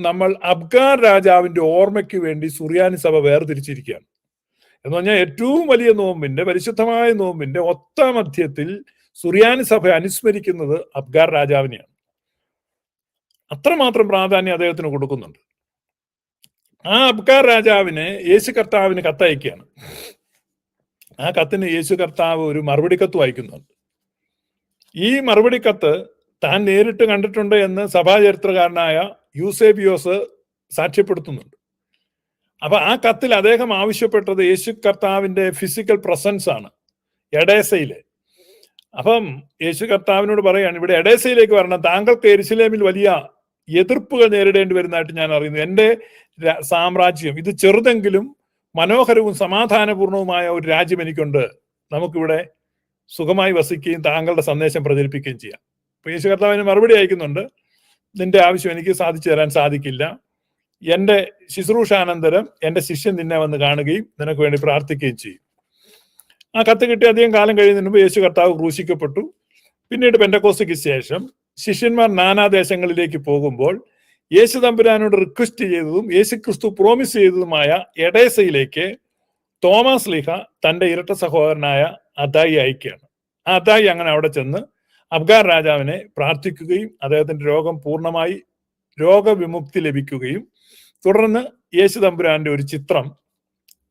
S1: നമ്മൾ അബ്ഗാർ രാജാവിന്റെ ഓർമ്മയ്ക്ക് വേണ്ടി സുറിയാനി സഭ വേർതിരിച്ചിരിക്കുകയാണ്. എന്ന് പറഞ്ഞാൽ ഏറ്റവും വലിയ നോമ്പിന്റെ, പരിശുദ്ധമായ നോമ്പിന്റെ ഒത്ത മധ്യത്തിൽ സുറിയാനി സഭ അനുസ്മരിക്കുന്നത് അബ്ഗാർ രാജാവിനെയാണ്. അത്രമാത്രം പ്രാധാന്യം അദ്ദേഹത്തിന് കൊടുക്കുന്നുണ്ട്. ആ അബ്ഗാർ രാജാവിനെ യേശു കർത്താവിന് കത്തയക്കുകയാണ്. ആ കത്തിന് യേശു കർത്താവ് ഒരു മറുപടി കത്ത് വായിക്കുന്നുണ്ട്. ഈ മറുപടി കത്ത് താൻ നേരിട്ട് കണ്ടിട്ടുണ്ട് എന്ന് സഭാചരിത്രകാരനായ യൂസേബിയോസ് സാക്ഷ്യപ്പെടുത്തുന്നുണ്ട്. അപ്പൊ ആ കത്തിൽ അദ്ദേഹം ആവശ്യപ്പെട്ടത് യേശു കർത്താവിന്റെ ഫിസിക്കൽ പ്രസൻസ് ആണ് എഡേസയിലെ. അപ്പം യേശു കർത്താവിനോട് പറയാണ്, ഇവിടെ എഡേസയിലേക്ക് വരണം, താങ്കൾക്ക് യെരുശലേമിൽ വലിയ എതിർപ്പുകൾ നേരിടേണ്ടി വരുന്നതായിട്ട് ഞാൻ അറിയുന്നു. എൻ്റെ സാമ്രാജ്യം ഇത് ചെറുതെങ്കിലും മനോഹരവും സമാധാനപൂർണവുമായ ഒരു രാജ്യം എനിക്കുണ്ട്, നമുക്കിവിടെ സുഖമായി വസിക്കുകയും താങ്കളുടെ സന്ദേശം പ്രചരിപ്പിക്കുകയും ചെയ്യാം. അപ്പൊ യേശു കർത്താവിന് മറുപടി അയക്കുന്നുണ്ട്, നിന്റെ ആവശ്യം എനിക്ക് സാധിച്ചു തരാൻ സാധിക്കില്ല. എൻ്റെ ശുശ്രൂഷാനന്തരം എൻ്റെ ശിഷ്യൻ നിന്നെ വന്ന് കാണുകയും നിനക്ക് വേണ്ടി പ്രാർത്ഥിക്കുകയും ചെയ്യും. ആ കത്ത് കിട്ടി അധികം കാലം കഴിയുന്നതിന് മുമ്പ് യേശു കർത്താവ് ക്രൂശിക്കപ്പെട്ടു. പിന്നീട് പെന്തക്കോസ്തിക്ക് ശേഷം ശിഷ്യന്മാർ നാനാദേശങ്ങളിലേക്ക് പോകുമ്പോൾ യേശു തമ്പുരാനോട് റിക്വസ്റ്റ് ചെയ്തതും യേശുക്രിസ്തു പ്രോമിസ് ചെയ്തതുമായ എഡേസയിലേക്ക് തോമസ് ലീഹ തന്റെ ഇരട്ട സഹോദരനായ അദ്ദായി അയക്കുകയാണ്. ആ അദ്ദായി അങ്ങനെ അവിടെ ചെന്ന് അബ്ഗാർ രാജാവിനെ പ്രാർത്ഥിക്കുകയും അദ്ദേഹത്തിന്റെ രോഗം പൂർണ്ണമായി രോഗവിമുക്തി ലഭിക്കുകയും തുടർന്ന് യേശു തമ്പുരാന്റെ ഒരു ചിത്രം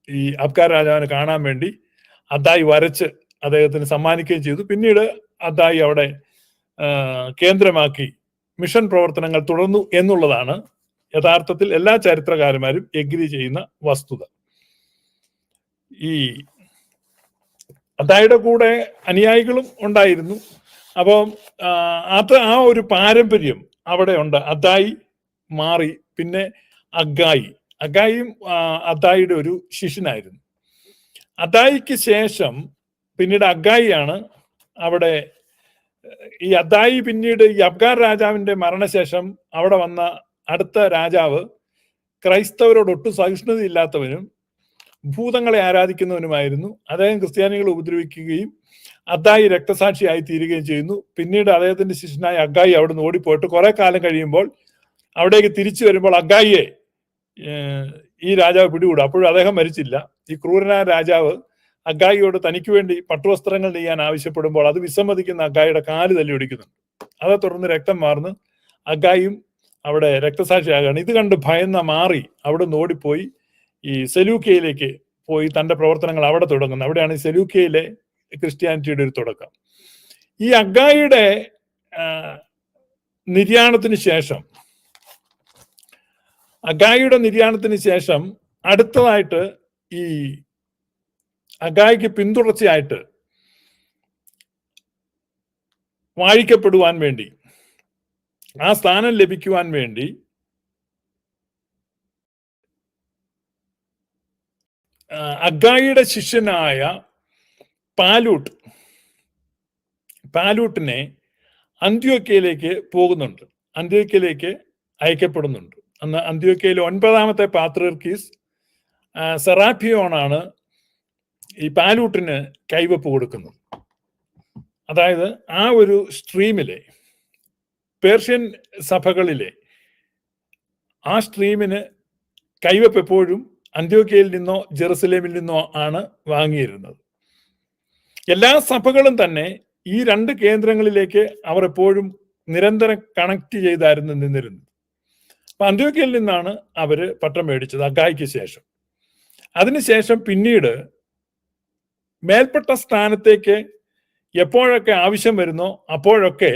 S1: ഈ അബ്ഗാർ രാജാവിനെ കാണാൻ വേണ്ടി അദ്ദായി വരച്ച് അദ്ദേഹത്തിന് സമ്മാനിക്കുകയും ചെയ്തു. പിന്നീട് അദ്ദായി അവിടെ കേന്ദ്രമാക്കി മിഷൻ പ്രവർത്തനങ്ങൾ തുടർന്നു എന്നുള്ളതാണ് യഥാർത്ഥത്തിൽ എല്ലാ ചരിത്രകാരന്മാരും എഗ്രി ചെയ്യുന്ന വസ്തുത. ഈ അദ്ദായിയുടെ കൂടെ അനുയായികളും ഉണ്ടായിരുന്നു. അപ്പം അത് ആ ഒരു പാരമ്പര്യം അവിടെ ഉണ്ട്. അദ്ദായി മാറി പിന്നെ അഗ്ഗായിയും അദ്ദായിയുടെ ഒരു ശിഷ്യനായിരുന്നു. അദ്ദായിക്ക് ശേഷം പിന്നീട് അഗ്ഗായിയാണ് അവിടെ. ഈ അദ്ദായി പിന്നീട് ഈ അബ്ഗാർ രാജാവിന്റെ മരണശേഷം അവിടെ വന്ന അടുത്ത രാജാവ് ക്രൈസ്തവരോട് ഒട്ടും സഹിഷ്ണുതയില്ലാത്തവനും ഭൂതങ്ങളെ ആരാധിക്കുന്നവനുമായിരുന്നു. അദ്ദേഹം ക്രിസ്ത്യാനികളെ ഉപദ്രവിക്കുകയും അദ്ദായി രക്തസാക്ഷിയായി തീരുകയും ചെയ്യുന്നു. പിന്നീട് അദ്ദേഹത്തിന്റെ ശിഷ്യനായ അഗ്ഗായി അവിടെ നിന്ന് ഓടിപ്പോയിട്ട് കുറെ കാലം കഴിയുമ്പോൾ അവിടേക്ക് തിരിച്ചു വരുമ്പോൾ അഗ്ഗായിയെ ഈ രാജാവ് പിടികൂടും. അപ്പോഴും അദ്ദേഹം മരിച്ചില്ല. ഈ ക്രൂരനായ രാജാവ് അഗ്ഗായിയോട് തനിക്ക് വേണ്ടി പട്ടുവസ്ത്രങ്ങൾ നെയ്യാൻ ആവശ്യപ്പെടുമ്പോൾ അത് വിസമ്മതിക്കുന്ന അഗ്ഗായിയുടെ കാല് തല്ലി ഒടിക്കുന്നുണ്ട്. അതേ തുടർന്ന് രക്തം മാർന്ന് അഗ്ഗായിയും അവിടെ രക്തസാക്ഷിയാകുകയാണ്. ഇത് കണ്ട് ഭയന്ന മാറി അവിടെ നിന്ന് ഓടിപ്പോയി ഈ സെലൂക്കയിലേക്ക് പോയി തന്റെ പ്രവർത്തനങ്ങൾ അവിടെ തുടങ്ങുന്നത്. അവിടെയാണ് ഈ സെലൂക്കയിലെ ക്രിസ്ത്യാനിറ്റിയുടെ ഒരു തുടക്കം. ഈ അഗ്ഗായിയുടെ നിര്യാണത്തിന് ശേഷം, അഗായിയുടെ നിര്യാണത്തിന് ശേഷം അടുത്തതായിട്ട് ഈ അഗായിക്ക് പിന്തുടർച്ചയായിട്ട് വാഴിക്കപ്പെടുവാൻ വേണ്ടി, ആ സ്ഥാനം ലഭിക്കുവാൻ വേണ്ടി അഗായിയുടെ ശിഷ്യനായ പാലൂട്ടിനെ അന്ത്യോക്യയിലേക്ക് പോകുന്നുണ്ട്, അന്ത്യോക്യയിലേക്ക് അയക്കപ്പെടുന്നുണ്ട്. അന്ന് അന്ത്യോക്യയിലെ 9ാമത്തെ പാത്രിയർക്കീസ് സെറാപ്പിയോണാണ് ഈ പാലൂട്ടിന് കൈവപ്പ് കൊടുക്കുന്നത്. അതായത് ആ ഒരു സ്ട്രീമിലെ, പേർഷ്യൻ സഭകളിലെ ആ സ്ട്രീമിന് കൈവപ്പ് എപ്പോഴും അന്ത്യോക്യയിൽ നിന്നോ ജെറുസലേമിൽ നിന്നോ ആണ് വാങ്ങിയിരുന്നത്. എല്ലാ സഭകളും തന്നെ ഈ 2 കേന്ദ്രങ്ങളിലേക്ക് അവർ എപ്പോഴും നിരന്തരം കണക്ട് ചെയ്തായിരുന്നു നിന്നിരുന്നത്. അപ്പൊ അന്ത്യോക്യയിൽ നിന്നാണ് അവര് പട്ടം മേടിച്ചത് അഗായിക്ക് ശേഷം. അതിനുശേഷം പിന്നീട് മേൽപ്പെട്ട സ്ഥാനത്തേക്ക് എപ്പോഴൊക്കെ ആവശ്യം വരുന്നോ അപ്പോഴൊക്കെ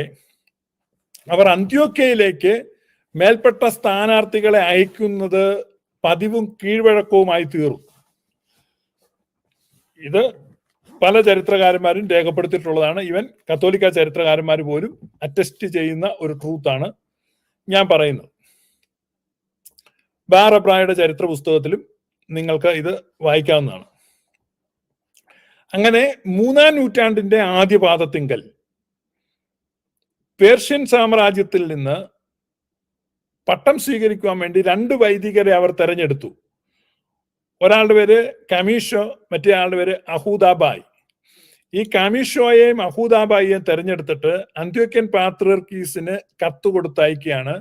S1: അവർ അന്ത്യോക്യയിലേക്ക് മേൽപ്പെട്ട സ്ഥാനാർത്ഥികളെ അയക്കുന്നത് പതിവും കീഴ്വഴക്കവുമായി തീർന്നു. ഇത് പല ചരിത്രകാരന്മാരും രേഖപ്പെടുത്തിയിട്ടുള്ളതാണ്. ഇവൻ കത്തോലിക്ക ചരിത്രകാരന്മാർ പോലും അറ്റസ്റ്റ് ചെയ്യുന്ന ഒരു ട്രൂത്താണ് ഞാൻ പറയുന്നത്. ബാറബ്രായുടെ ചരിത്ര പുസ്തകത്തിലും നിങ്ങൾക്ക് ഇത് വായിക്കാവുന്നതാണ്. അങ്ങനെ 3-ാം നൂറ്റാണ്ടിന്റെ ആദ്യപാദത്തിങ്കൽ പേർഷ്യൻ സാമ്രാജ്യത്തിൽ നിന്ന് പട്ടം സ്വീകരിക്കുവാൻ വേണ്ടി 2 വൈദികരെ അവർ തെരഞ്ഞെടുത്തു. ഒരാളുടെ പേര് കമീഷോ, മറ്റേ ആളുടെ പേര് അഹൂദാബായ്. ഈ കമീഷോയെയും അഹൂദാബായിയെയും തെരഞ്ഞെടുത്തിട്ട് അന്ത്യോക്യൻ പാത്രിയർക്കീസിന് കത്ത് കൊടുത്തയക്കുകയാണ്,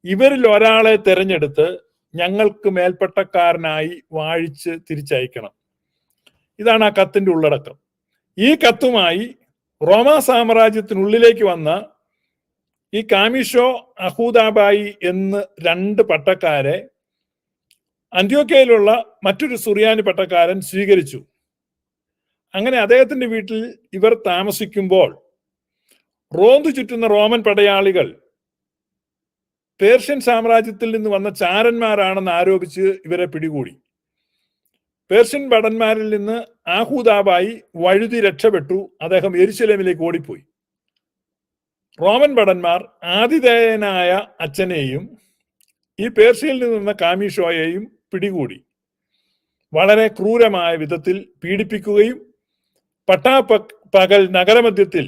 S1: ഇവരിൽ ഒരാളെ തെരഞ്ഞെടുത്ത് ഞങ്ങൾക്ക് മേൽപ്പെട്ടക്കാരനായി വാഴിച്ച് തിരിച്ചയക്കണം. ഇതാണ് ആ കത്തിന്റെ ഉള്ളടക്കം. ഈ കത്തുമായി റോമാ സാമ്രാജ്യത്തിനുള്ളിലേക്ക് വന്ന ഈ കാമിഷോ, അഹൂദാബായി എന്ന് 2 പട്ടക്കാരെ അന്ത്യോക്യയിലുള്ള മറ്റൊരു സുറിയാനി പട്ടക്കാരൻ സ്വീകരിച്ചു. അങ്ങനെ അദ്ദേഹത്തിന്റെ വീട്ടിൽ ഇവർ താമസിക്കുമ്പോൾ റോന്തു ചുറ്റുന്ന റോമൻ പടയാളികൾ പേർഷ്യൻ സാമ്രാജ്യത്തിൽ നിന്ന് വന്ന ചാരന്മാരാണെന്ന് ആരോപിച്ച് ഇവരെ പിടികൂടി. പേർഷ്യൻ ഭടന്മാരിൽ നിന്ന് അഹൂദാബായി വഴുതി രക്ഷപ്പെട്ടു. അദ്ദേഹം യെരുശലേമിലേക്ക് ഓടിപ്പോയി. റോമൻ ഭടന്മാർ ആതിഥേയനായ അച്ഛനെയും ഈ പേർഷ്യയിൽ നിന്ന കാമിഷോയെയും പിടികൂടി വളരെ ക്രൂരമായ വിധത്തിൽ പീഡിപ്പിക്കുകയും പട്ടാപ്പകൽ നഗരമധ്യത്തിൽ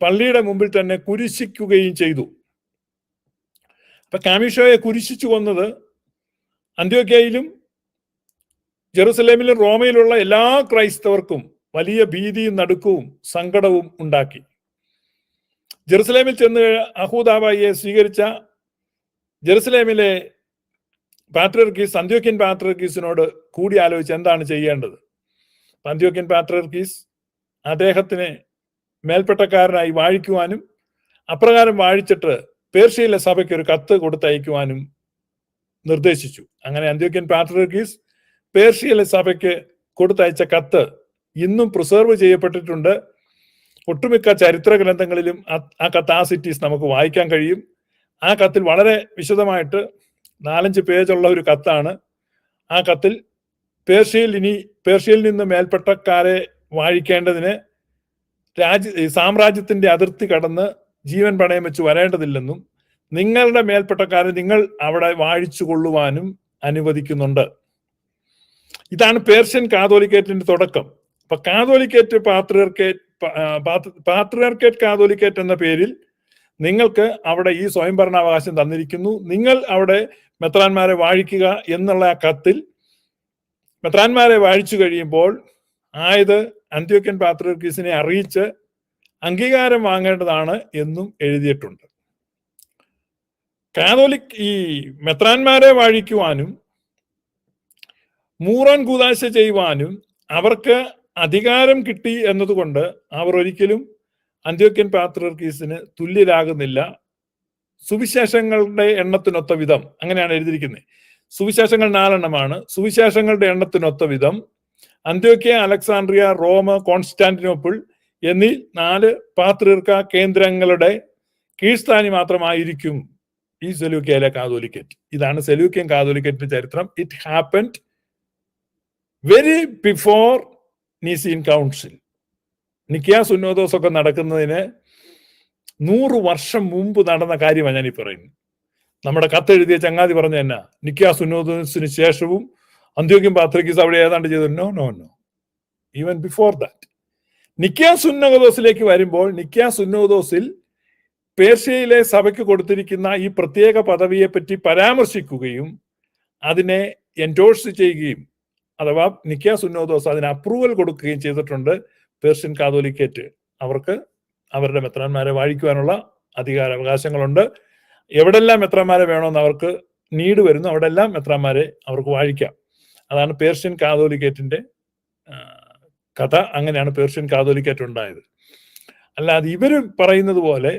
S1: പള്ളിയുടെ മുമ്പിൽ തന്നെ കുരിശിക്കുകയും ചെയ്തു. അപ്പൊ കാമിഷോയെ കുരിശിച്ചു കൊന്നത് അന്ത്യോക്യയിലും ജെറുസലേമിലും റോമയിലുള്ള എല്ലാ ക്രൈസ്തവർക്കും വലിയ ഭീതിയും നടുക്കവും സങ്കടവും ഉണ്ടാക്കി. ജെറുസലേമിൽ ചെന്ന് അഹൂദാബായിയെ സ്വീകരിച്ച ജെറുസലേമിലെ പാത്രിയർക്കീസ് അന്ത്യോക്യൻ പാത്രിയർക്കീസിനോട് കൂടിയാലോചിച്ച് എന്താണ് ചെയ്യേണ്ടത്. അന്ത്യോക്യൻ പാത്രിയർക്കീസ് അദ്ദേഹത്തിന് മേൽപ്പെട്ടക്കാരനായി വാഴിക്കുവാനും അപ്രകാരം വാഴിച്ചിട്ട് പേർഷ്യയിലെ സഭയ്ക്ക് ഒരു കത്ത് കൊടുത്തയക്കുവാനും നിർദ്ദേശിച്ചു. അങ്ങനെ അന്ത്യോക്യൻ പാത്രിയർക്കീസ് പേർഷ്യയിലെ സഭയ്ക്ക് കൊടുത്തയച്ച കത്ത് ഇന്നും പ്രിസർവ് ചെയ്യപ്പെട്ടിട്ടുണ്ട്. ഒട്ടുമിക്ക ചരിത്ര ഗ്രന്ഥങ്ങളിലും ആ കത്ത് ആസിറ്റീസ് നമുക്ക് വായിക്കാൻ കഴിയും. ആ കത്തിൽ വളരെ വിശദമായിട്ട് 4-5 പേജുള്ള ഒരു കത്താണ്. ആ കത്തിൽ പേർഷ്യയിൽ നിന്ന് മേൽപ്പെട്ടക്കാരെ വാഴിക്കേണ്ടതിന് സാമ്രാജ്യത്തിന്റെ അതിർത്തി കടന്ന് ജീവൻ പണയം വെച്ച് വരേണ്ടതില്ലെന്നും നിങ്ങളുടെ മേൽപ്പെട്ടക്കാരെ നിങ്ങൾ അവിടെ വാഴിച്ചു കൊള്ളുവാനും അനുവദിക്കുന്നുണ്ട്. ഇതാണ് പേർഷ്യൻ കാതോലിക്കേറ്റിന്റെ തുടക്കം. അപ്പൊ കാതോലിക്കേറ്റ് പാത്രിയർക്കേറ്റ് കാതോലിക്കേറ്റ് എന്ന പേരിൽ നിങ്ങൾക്ക് അവിടെ ഈ സ്വയംഭരണാവകാശം തന്നിരിക്കുന്നു, നിങ്ങൾ അവിടെ മെത്രാന്മാരെ വാഴിക്കുക എന്നുള്ള ആ കത്തിൽ മെത്രാന്മാരെ വാഴിച്ചു കഴിയുമ്പോൾ ആയത് അന്ത്യോക്യൻ പാത്രിയർക്കീസിനെ അറിയിച്ച് അംഗീകാരം വാങ്ങേണ്ടതാണ് എന്നും എഴുതിയിട്ടുണ്ട്. കാതോലിക് ഈ മെത്രാന്മാരെ വാഴിക്കുവാനും മൂറാൻ കൂദാശ ചെയ്യുവാനും അവർക്ക് അധികാരം കിട്ടി എന്നതുകൊണ്ട് അവർ ഒരിക്കലും അന്ത്യോക്യൻ പാത്രിയർക്കീസിന് തുല്യരാകുന്നില്ല. സുവിശേഷങ്ങളുടെ എണ്ണത്തിനൊത്ത വിധം, അങ്ങനെയാണ് എഴുതിയിരിക്കുന്നത്. സുവിശേഷങ്ങൾ 4 സുവിശേഷങ്ങളുടെ എണ്ണത്തിനൊത്ത വിധം അന്ത്യോക്യ, അലക്സാണ്ട്രിയ, റോം, കോൺസ്റ്റാന്റിനോപ്പിൾ എന്നീ 4 പാത്രിയർക്ക കേന്ദ്രങ്ങളുടെ കീഴ്സ്ഥാനി മാത്രമായിരിക്കും ഈ സെലൂക്കിയയിലെ കാതോലിക്കറ്റ്. ഇതാണ് സെലൂക്കിയൻ കാതോലിക്കറ്റിന്റെ ചരിത്രം. It happened very before Nicene council. Nicaea സുന്നോദോസ് ഒക്കെ നടക്കുന്നതിന് 100 വർഷം മുമ്പ് നടന്ന കാര്യമാണ് ഞാനീ പറയുന്നത്. നമ്മുടെ കത്തെഴുതിയ ചങ്ങാതി പറഞ്ഞ എന്നാ, നിക്കിയ സുന്നോദോസിന് ശേഷവും അന്ത്യോക്യൻ പാത്രിക്കീസ് അവിടെ ഏതാണ്ട് ചെയ്തു. No no no, even before that. Nicaea സുന്നോദോസിലേക്ക് വരുമ്പോൾ, നിക്കിയ സുന്നോദോസിൽ പേർഷ്യയിലെ സഭയ്ക്ക് കൊടുത്തിരിക്കുന്ന ഈ പ്രത്യേക പദവിയെ പറ്റി പരാമർശിക്കുകയും അതിനെ എൻഡോഴ്സ് ചെയ്യുകയും, അഥവാ നിക്കിയ സുന്നോദോസ് അതിന് അപ്രൂവൽ കൊടുക്കുകയും ചെയ്തിട്ടുണ്ട്. പേർഷ്യൻ കാതോലിക്കേറ്റ് അവർക്ക് അവരുടെ മെത്രാന്മാരെ വാഴിക്കുവാനുള്ള അധികാരാവകാശങ്ങളുണ്ട്. എവിടെല്ലാം മെത്രാന്മാരെ വേണമെന്ന് അവർക്ക് നീഡ് വരുന്നു, അവിടെല്ലാം മെത്രാന്മാരെ അവർക്ക് വാഴിക്കാം. അതാണ് പേർഷ്യൻ കാതോലിക്കേറ്റിന്റെ കഥ. അങ്ങനെയാണ് പേർഷ്യൻ കാതോലിക്കേറ്റ് ഉണ്ടായത്. അല്ലാതെ ഇവര് പറയുന്നത് പോലെ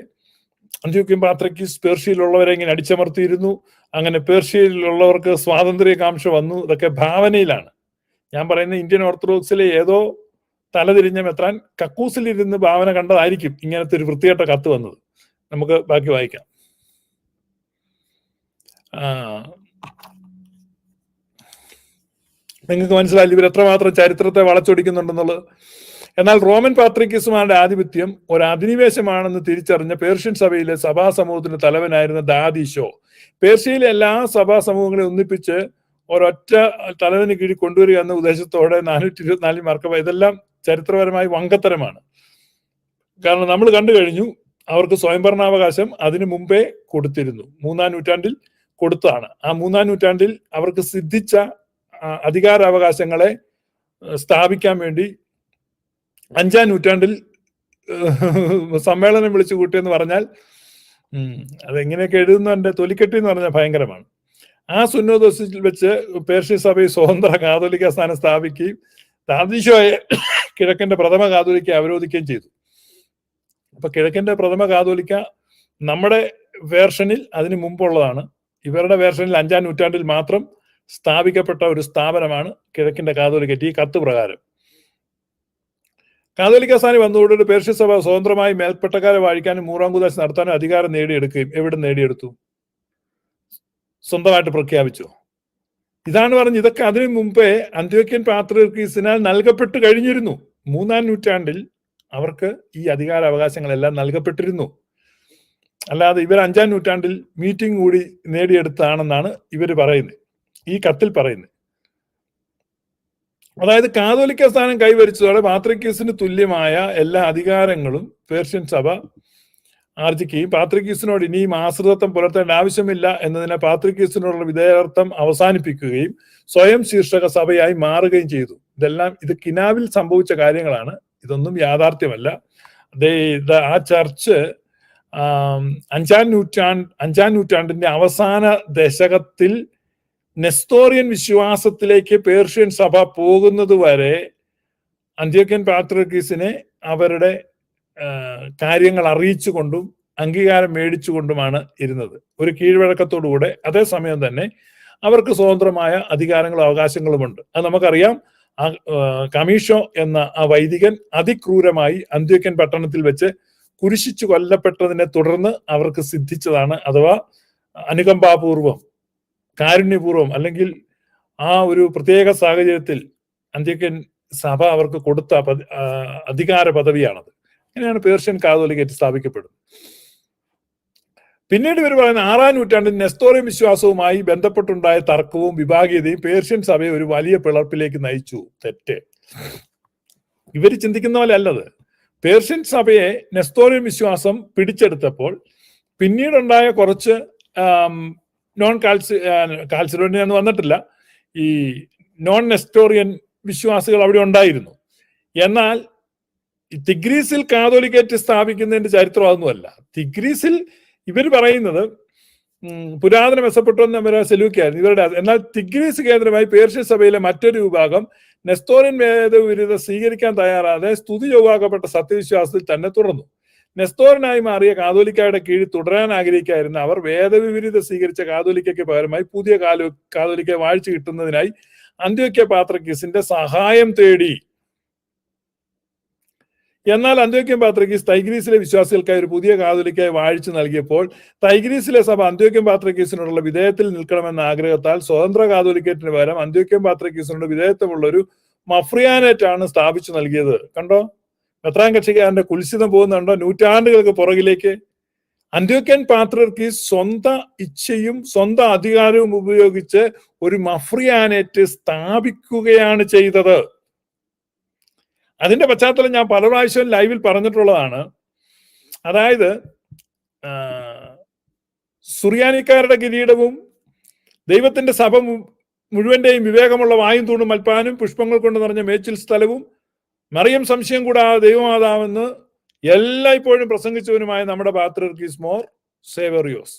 S1: അന്ത്യോക്യൻ പാത്രിക്കീസ് പേർഷ്യയിലുള്ളവരെ ഇങ്ങനെ അടിച്ചമർത്തിയിരുന്നു, അങ്ങനെ പേർഷ്യയിലുള്ളവർക്ക് സ്വാതന്ത്ര്യകാംക്ഷ വന്നു, ഇതൊക്കെ ഭാവനയിലാണ്. ഞാൻ പറയുന്ന ഇന്ത്യൻ ഓർത്തഡോക്സിലെ ഏതോ തലതിരിഞ്ഞ മെത്രാൻ കക്കൂസിലിരുന്ന് ഭാവന കണ്ടതായിരിക്കും ഇങ്ങനത്തെ ഒരു വൃത്തികെട്ട കത്ത് വന്നത്. നമുക്ക് ബാക്കി വായിക്കാം. നിങ്ങൾക്ക് മനസ്സിലായില്ല ഇവർ എത്രമാത്രം ചരിത്രത്തെ വളച്ചൊടിക്കുന്നുണ്ടെന്നുള്ളത്. എന്നാൽ റോമൻ പാത്രിക്കീസുമാരുടെ ആധിപത്യം ഒരു അധിനിവേശമാണെന്ന് തിരിച്ചറിഞ്ഞ പേർഷ്യൻ സഭയിലെ സഭാ സമൂഹത്തിന്റെ തലവനായിരുന്ന ദാദീശോ പേർഷ്യയിലെ എല്ലാ സഭാ സമൂഹങ്ങളെ ഒന്നിപ്പിച്ച് ഒരൊറ്റ തലവന് കീഴിൽ കൊണ്ടുവരിക എന്ന ഉദ്ദേശത്തോടെ 424 മാർക്കവ. ഇതെല്ലാം ചരിത്രപരമായി വങ്കത്തരമാണ്. കാരണം നമ്മൾ കണ്ടു കഴിഞ്ഞു, അവർക്ക് സ്വയംഭരണാവകാശം അതിനു മുമ്പേ കൊടുത്തിരുന്നു. 3-ാം നൂറ്റാണ്ടിൽ കൊടുത്തതാണ്. ആ 3-ാം നൂറ്റാണ്ടിൽ അവർക്ക് സിദ്ധിച്ച അധികാരാവകാശങ്ങളെ സ്ഥാപിക്കാൻ വേണ്ടി 5-ാം നൂറ്റാണ്ടിൽ സമ്മേളനം വിളിച്ചു കൂട്ടിയെന്ന് പറഞ്ഞാൽ അതെങ്ങനെയൊക്കെ എഴുതുന്ന എന്റെ തൊലിക്കെട്ടി എന്ന് പറഞ്ഞാൽ ഭയങ്കരമാണ്. ആ സുന്നോദോസിൽ വെച്ച് പേർഷ്യ സഭയിൽ സ്വതന്ത്ര കാതോലിക്ക സ്ഥാനം സ്ഥാപിക്കുകയും ദാദീശോയെ കിഴക്കന്റെ പ്രഥമ കാതോലിക്ക അവരോധിക്കുകയും ചെയ്തു. അപ്പൊ കിഴക്കന്റെ പ്രഥമ കാതോലിക്ക നമ്മുടെ വേർഷനിൽ അതിന് മുമ്പുള്ളതാണ്. ഇവരുടെ വേർഷനിൽ 5-ാം നൂറ്റാണ്ടിൽ മാത്രം സ്ഥാപിക്കപ്പെട്ട ഒരു സ്ഥാപനമാണ് കിഴക്കിന്റെ കാതോലിക്കറ്റ്. ഈ കത്ത് പ്രകാരം കാതോലിക്ക സ്ഥാനം വന്നതോടുകൂടി പേർഷ്യ സഭ സ്വതന്ത്രമായി മേൽപ്പെട്ടക്കാരെ വാഴിക്കാനും മൂറാം കൂദാശ നടത്താനും അധികാരം നേടിയെടുക്കുകയും എവിടെ നേടിയെടുത്തു? സ്വന്തമായിട്ട് പ്രഖ്യാപിച്ചു. ഇതാണ് പറഞ്ഞത്. ഇതൊക്കെ അതിനു മുമ്പേ അന്ത്യോക്യൻ പാത്രിയർക്കീസിനാൽ നൽകപ്പെട്ട് കഴിഞ്ഞിരുന്നു. 3-ാം നൂറ്റാണ്ടിൽ അവർക്ക് ഈ അധികാരാവകാശങ്ങളെല്ലാം നൽകപ്പെട്ടിരുന്നു. അല്ലാതെ ഇവർ 5-ാം നൂറ്റാണ്ടിൽ മീറ്റിംഗ് കൂടി നേടിയെടുത്താണെന്നാണ് ഇവർ പറയുന്നത്, ഈ കത്തിൽ പറയുന്നത്. അതായത് കാതോലിക്ക സ്ഥാനം കൈവരിച്ചതോടെ പാത്രിക്കീസിന് തുല്യമായ എല്ലാ അധികാരങ്ങളും പേർഷ്യൻ സഭ ആർജിക്കുകയും പാത്രിക്കീസിനോട് ഇനിയും ആശ്രിതത്വം പുലർത്തേണ്ട ആവശ്യമില്ല എന്നതിനെ പാത്രിക്കീസിനോടുള്ള വിധേയത്വം അവസാനിപ്പിക്കുകയും സ്വയം ശീർഷക സഭയായി മാറുകയും ചെയ്തു. ഇത് കിനാവിൽ സംഭവിച്ച കാര്യങ്ങളാണ്, ഇതൊന്നും യാഥാർത്ഥ്യമല്ല. ആ ചർച്ച് 5-ാം നൂറ്റാണ്ടിന്റെ അവസാന ദശകത്തിൽ നെസ്തോറിയൻ വിശ്വാസത്തിലേക്ക് പേർഷ്യൻ സഭ പോകുന്നത് വരെ അന്ത്യോക്യൻ പാത്രിയർക്കീസിനെ അവരുടെ കാര്യങ്ങൾ അറിയിച്ചുകൊണ്ടും അംഗീകാരം മേടിച്ചുകൊണ്ടുമാണ് ഇരുന്നത്, ഒരു കീഴ്വഴക്കത്തോടുകൂടെ. അതേസമയം തന്നെ അവർക്ക് സ്വതന്ത്രമായ അധികാരങ്ങളും അവകാശങ്ങളുമുണ്ട്. അത് നമുക്കറിയാം. കമീഷോ എന്ന ആ വൈദികൻ അതിക്രൂരമായി അന്ത്യോക്യൻ പട്ടണത്തിൽ വെച്ച് കുരിശിച്ചു കൊല്ലപ്പെട്ടതിനെ തുടർന്ന് അവർക്ക് സിദ്ധിച്ചതാണ്. അഥവാ അനുകമ്പാപൂർവം, കാരുണ്യപൂർവം, അല്ലെങ്കിൽ ആ ഒരു പ്രത്യേക സാഹചര്യത്തിൽ അന്ത്യോക്യൻ സഭ അവർക്ക് കൊടുത്ത അധികാര പദവിയാണത്. അങ്ങനെയാണ് പേർഷ്യൻ കാതോലിക്കറ്റ് സ്ഥാപിക്കപ്പെടുന്നത്. പിന്നീട് ഇവർ പറയുന്ന 6-ാം നൂറ്റാണ്ടിൽ നെസ്തോറിയൻ വിശ്വാസവുമായി ബന്ധപ്പെട്ടുണ്ടായ തർക്കവും വിഭാഗീയതയും പേർഷ്യൻ സഭയെ ഒരു വലിയ പിളർപ്പിലേക്ക് നയിച്ചു. തെറ്റ്. ഇവർ ചിന്തിക്കുന്ന പോലെ അല്ലത്. പേർഷ്യൻ സഭയെ നെസ്തോറിയൻ വിശ്വാസം പിടിച്ചെടുത്തപ്പോൾ പിന്നീടുണ്ടായ കുറച്ച് നോൺ കാൽസിഡോണിയൻ വന്നിട്ടില്ല, ഈ നോൺ നെസ്റ്റോറിയൻ വിശ്വാസികൾ അവിടെ ഉണ്ടായിരുന്നു. എന്നാൽ തിഗ്രീസിൽ കാതോലിക്കറ്റ് സ്ഥാപിക്കുന്നതിന്റെ ചരിത്രം അതൊന്നുമല്ല. തിഗ്രീസിൽ ഇവർ പറയുന്നത് പുരാതന മെസ്സപ്പൊട്ടേമിയ സെലൂക്കിയായിരുന്നു ഇവരുടെ. എന്നാൽ തിഗ്രീസ് കേന്ദ്രമായി പേർഷ്യൻ സഭയിലെ മറ്റൊരു വിഭാഗം നെസ്തോറിയൻ വേദവിരുദ്ധ സ്വീകരിക്കാൻ തയ്യാറാതെ സ്തുതിയോഗ്യപ്പെട്ട സത്യവിശ്വാസത്തിൽ തന്നെ തുടർന്നു. നെസ്തോറിനായി മാറിയ കാതോലിക്കയുടെ കീഴിൽ തുടരാൻ ആഗ്രഹിക്കായിരുന്ന അവർ വേദവിപരീത സ്വീകരിച്ച കാതോലിക്കയ്ക്ക് പകരമായി പുതിയ കാതോലിക്ക വാഴ്ച കിട്ടുന്നതിനായി അന്ത്യോക്യ പാത്രിക്കീസിന്റെ സഹായം തേടി. എന്നാൽ അന്ത്യോക്യം പാത്രിക്കീസ് തൈഗ്രീസിലെ വിശ്വാസികൾക്കായി ഒരു പുതിയ കാതോലിക്കായി വാഴിച്ചു നൽകിയപ്പോൾ തൈഗ്രീസിലെ സഭ അന്ത്യോക്യം പാത്രിക്കീസിനോടുള്ള വിധേയത്തിൽ നിൽക്കണമെന്ന ആഗ്രഹത്താൽ സ്വതന്ത്ര കാതോലിക്കേറ്റിന് പകരം അന്ത്യോക്യം പാത്രിക്കീസിനോട് വിധേയത്വമുള്ള ഒരു മഫ്രിയാനേറ്റ് ആണ് സ്ഥാപിച്ചു നൽകിയത്. കണ്ടോ, മെത്രാൻ കക്ഷിക്കാരന്റെ കുൽസിതം പോകുന്നുണ്ടോ നൂറ്റാണ്ടുകൾക്ക് പുറകിലേക്ക്. അന്ത്യോക്യൻ പാത്രിയർക്കീസ് സ്വന്തം ഇച്ഛയും സ്വന്തം അധികാരവും ഉപയോഗിച്ച് ഒരു മഫ്രിയാനേറ്റ് സ്ഥാപിക്കുകയാണ് ചെയ്തത്. അതിന്റെ പശ്ചാത്തലം ഞാൻ പല പ്രാവശ്യവും ലൈവിൽ പറഞ്ഞിട്ടുള്ളതാണ്. അതായത് സുറിയാനിക്കാരുടെ കിരീടവും ദൈവത്തിന്റെ സഭ മുഴുവന്റെയും വിവേകമുള്ള വായും തൂണും മൽപ്പാനും പുഷ്പങ്ങൾ കൊണ്ട് നിറഞ്ഞ മേച്ചിൽ സ്ഥലവും മറിയം സംശയം കൂടാതെ ദൈവമാതാവെന്ന് എല്ലായ്പ്പോഴും പ്രസംഗിച്ചവനുമായ നമ്മുടെ പാത്രിയർക്കീസ് മോർ സേവേറിയോസ്.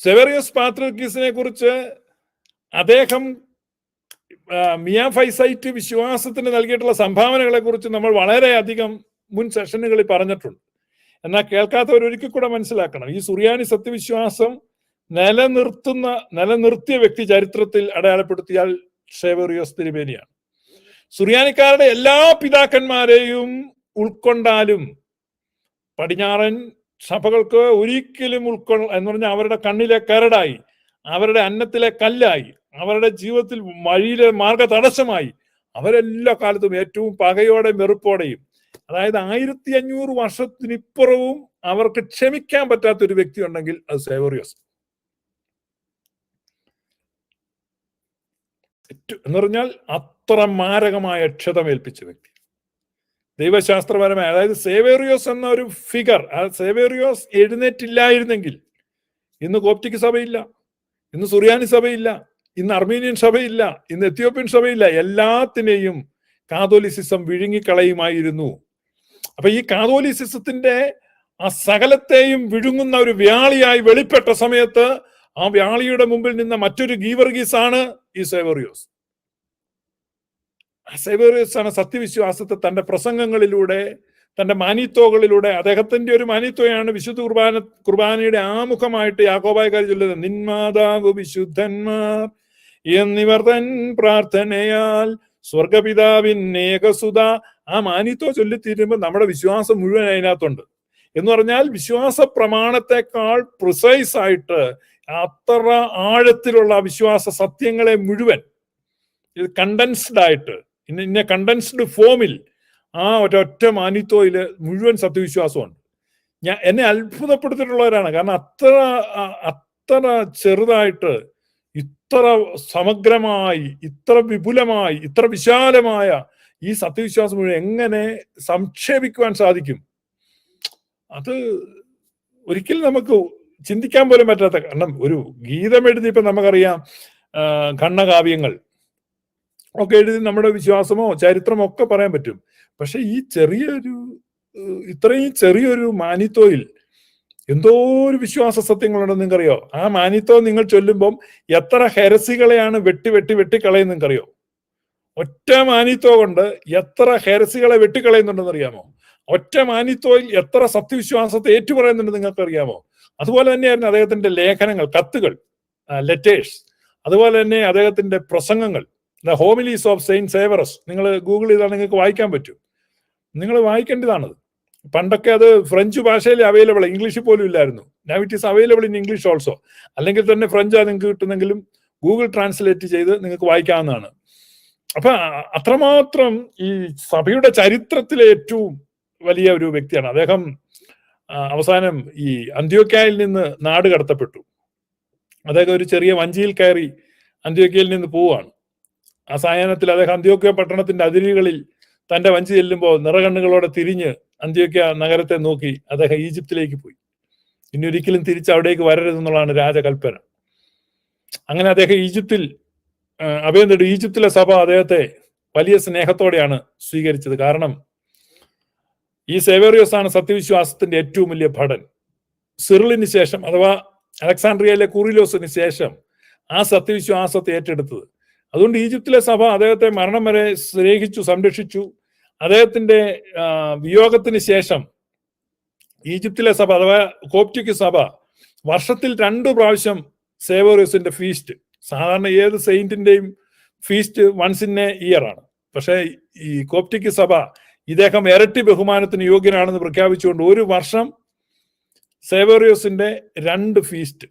S1: സേവേറിയോസ് പാത്രിയർക്കീസിനെ കുറിച്ച് അദ്ദേഹം മിയാഫൈസൈറ്റ് വിശ്വാസത്തിന് നൽകിയിട്ടുള്ള സംഭാവനകളെ കുറിച്ച് നമ്മൾ വളരെയധികം മുൻ സെഷനുകളിൽ പറഞ്ഞിട്ടുണ്ട്. എന്നാൽ കേൾക്കാത്തവർ ഒരിക്കൽ കൂടെ മനസ്സിലാക്കണം, ഈ സുറിയാനി സത്യവിശ്വാസം നിലനിർത്തിയ വ്യക്തി ചരിത്രത്തിൽ അടയാളപ്പെടുത്തിയാൽ സേവേറിയോസ് തിരുമേനിയാണ്. സുറിയാനിക്കാരുടെ എല്ലാ പിതാക്കന്മാരെയും ഉൾക്കൊണ്ടാലും പടിഞ്ഞാറൻ സഭകൾക്ക് ഒരിക്കലും എന്ന് പറഞ്ഞാൽ അവരുടെ കണ്ണിലെ കരടായി, അവരുടെ അന്നത്തിലെ കല്ലായി, അവരുടെ ജീവിതത്തിൽ വഴിയിലെ മാർഗ തടസ്സമായി, അവരെല്ലാ കാലത്തും ഏറ്റവും പകയോടെ വെറുപ്പോടെയും, അതായത് 1500 വർഷത്തിനിപ്പുറവും അവർക്ക് ക്ഷമിക്കാൻ പറ്റാത്ത ഒരു വ്യക്തി ഉണ്ടെങ്കിൽ അത് സേവേറിയോസ് എന്ന് പറഞ്ഞാൽ അത്ര മാരകമായ ക്ഷതമേൽപ്പിച്ച വ്യക്തി ദൈവശാസ്ത്രപരമായ. അതായത് സേവേറിയോസ് എന്ന ഒരു ഫിഗർ, ആ സേവേറിയോസ് എഴുന്നേറ്റില്ലായിരുന്നെങ്കിൽ ഇന്ന് കോപ്റ്റിക് സഭയില്ല, ഇന്ന് സുറിയാനി സഭയില്ല, ഇന്ന് അർമീനിയൻ സഭയില്ല, ഇന്ന് എത്യോപ്യൻ സഭയില്ല, എല്ലാത്തിനെയും കാതോലിസിസം വിഴുങ്ങിക്കളയുമായിരുന്നു. അപ്പൊ ഈ കാതോലിസിസത്തിന്റെ ആ സകലത്തെയും വിഴുങ്ങുന്ന ഒരു വ്യാളിയായി വെളിപ്പെട്ട സമയത്ത് ആ വ്യാളിയുടെ മുമ്പിൽ നിന്ന മറ്റൊരു ഗീവർഗീസ് ആണ് ഈ സേവേറിയോസ്. സേവേറിയോസ് ആണ് സത്യവിശ്വാസത്തെ തന്റെ പ്രസംഗങ്ങളിലൂടെ, തന്റെ മാനിത്തോകളിലൂടെ, അദ്ദേഹത്തിന്റെ ഒരു മാനിത്തോയാണ് വിശുദ്ധ കുർബാനയുടെ ആമുഖമായിട്ട് യാക്കോബായക്കാർ ചൊല്ലുന്നത്, നിന്മാതാവ് വിശുദ്ധന്മാർ എന്നിവർ തൻ പ്രാർത്ഥനയാൽ സ്വർഗപിതാവിൻ ഏകസുത. ആ മാനിത്തോ ചൊല്ലിത്തീരുമ്പോൾ നമ്മുടെ വിശ്വാസം മുഴുവൻ അതിനകത്തുണ്ട്. എന്ന് പറഞ്ഞാൽ വിശ്വാസ പ്രമാണത്തെക്കാൾ പ്രിസൈസ് ആയിട്ട് അത്ര ആഴത്തിലുള്ള വിശ്വാസ സത്യങ്ങളെ മുഴുവൻ ഇത് കണ്ടൻസ്ഡ് ആയിട്ട് ഇന്ന കണ്ടൻസ്ഡ് ഫോമിൽ ആ ഒരൊറ്റ മാനിത്തോയില് മുഴുവൻ സത്യവിശ്വാസമുണ്ട്. എന്നെ അത്ഭുതപ്പെടുത്തിയിട്ടുള്ളവരാണ്. കാരണം അത്ര ചെറുതായിട്ട് ഇത്ര സമഗ്രമായി, ഇത്ര വിപുലമായി, ഇത്ര വിശാലമായ ഈ സത്യവിശ്വാസം മുഴുവൻ എങ്ങനെ സംക്ഷേപിക്കുവാൻ സാധിക്കും? അത് ഒരിക്കലും നമുക്ക് ചിന്തിക്കാൻ പോലും പറ്റാത്ത. കാരണം ഒരു ഗീതം എഴുതിയപ്പോ നമുക്കറിയാം, ഖണ്ഡകാവ്യങ്ങൾ ഒക്കെ എഴുതി നമ്മുടെ വിശ്വാസമോ ചരിത്രമോ ഒക്കെ പറയാൻ പറ്റും. പക്ഷെ ഈ ഇത്രയും ചെറിയൊരു മാനിത്തോയിൽ എന്തോ ഒരു വിശ്വാസ സത്യങ്ങളുണ്ടെന്ന് നിങ്ങൾക്കറിയോ? ആ മാനിത്തോ നിങ്ങൾ ചൊല്ലുമ്പം എത്ര ഹെരസികളെയാണ് വെട്ടിക്കളയുന്ന നിങ്ങൾക്കറിയോ? ഒറ്റ മാനിത്തോ കൊണ്ട് എത്ര ഹെരസികളെ വെട്ടിക്കളയുന്നുണ്ടെന്ന് അറിയാമോ? ഒറ്റ മാനിത്തോയിൽ എത്ര സത്യവിശ്വാസത്തെ ഏറ്റുപറയുന്നുണ്ടെന്ന് നിങ്ങൾക്ക് അറിയാമോ? അതുപോലെ തന്നെയായിരുന്നു അദ്ദേഹത്തിന്റെ ലേഖനങ്ങൾ, കത്തുകൾ, ലെറ്റേഴ്സ്. അതുപോലെ തന്നെ അദ്ദേഹത്തിന്റെ പ്രസംഗങ്ങൾ, ദ ഹോമിലീസ് ഓഫ് സെയിന്റ് സേവറസ്. നിങ്ങൾ ഗൂഗിൾ ചെയ്താൽ നിങ്ങൾക്ക് വായിക്കാൻ പറ്റും. നിങ്ങൾ വായിക്കേണ്ടതാണത്. പണ്ടൊക്കെ അത് ഫ്രഞ്ച് ഭാഷയിൽ അവൈലബിൾ, ഇംഗ്ലീഷിൽ പോലും ഇല്ലായിരുന്നു. Now it is available in English also. അല്ലെങ്കിൽ തന്നെ ഫ്രഞ്ചാണ് നിങ്ങൾക്ക് കിട്ടുന്നെങ്കിലും ഗൂഗിൾ ട്രാൻസ്ലേറ്റ് ചെയ്ത് നിങ്ങൾക്ക് വായിക്കാവുന്നതാണ്. അപ്പൊ അത്രമാത്രം ഈ സഭയുടെ ചരിത്രത്തിലെ ഏറ്റവും വലിയ ഒരു വ്യക്തിയാണ് അദ്ദേഹം. അവസാനം ഈ അന്ത്യോക്യയിൽ നിന്ന് നാട് കടത്തപ്പെട്ടു. അദ്ദേഹം ഒരു ചെറിയ വഞ്ചിയിൽ കയറി അന്ത്യോക്യയിൽ നിന്ന് പോവുകയാണ്. ആ സായാഹ്നത്തിൽ അദ്ദേഹം അന്ത്യോക്യ പട്ടണത്തിന്റെ അതിരുകളിൽ തന്റെ വഞ്ചി ചെല്ലുമ്പോൾ നിറകണ്ണുകളോടെ തിരിഞ്ഞ് അന്ത്യോക്യ നഗരത്തെ നോക്കി അദ്ദേഹം ഈജിപ്തിലേക്ക് പോയി. ഇനി ഒരിക്കലും തിരിച്ച് അവിടേക്ക് വരരുതെന്നുള്ളതാണ് രാജകൽപ്പന. അങ്ങനെ അദ്ദേഹം ഈജിപ്തിൽ അഭയം തേടി. ഈജിപ്തിലെ സഭ അദ്ദേഹത്തെ വലിയ സ്നേഹത്തോടെയാണ് സ്വീകരിച്ചത്. കാരണം ഈ സേവേറിയോസ് ആണ് സത്യവിശ്വാസത്തിന്റെ ഏറ്റവും വലിയ ഭടൻ. സിറിലിന് ശേഷം, അഥവാ അലക്സാണ്ട്രിയയിലെ കൂറിലോസിന് ശേഷം ആ സത്യവിശ്വാസത്തെ ഏറ്റെടുത്തത്. അതുകൊണ്ട് ഈജിപ്തിലെ സഭ അദ്ദേഹത്തെ മരണം വരെ സ്നേഹിച്ചു, സംരക്ഷിച്ചു. അദ്ദേഹത്തിന്റെ വിയോഗത്തിന് ശേഷം ഈജിപ്തിലെ സഭ അഥവാ കോപ്റ്റിക് സഭ വർഷത്തിൽ 2 പ്രാവശ്യം സേവേറിയോസിന്റെ ഫീസ്റ്റ്, സാധാരണ ഏത് സെയിന്റിന്റെയും feast once in a year ആണ്. പക്ഷേ ഈ കോപ്റ്റിക് സഭ ഇദ്ദേഹം ഇരട്ടി ബഹുമാനത്തിന് യോഗ്യനാണെന്ന് പ്രഖ്യാപിച്ചുകൊണ്ട് ഒരു വർഷം സേവേറിയോസിന്റെ 2 ഫീസ്റ്റ്,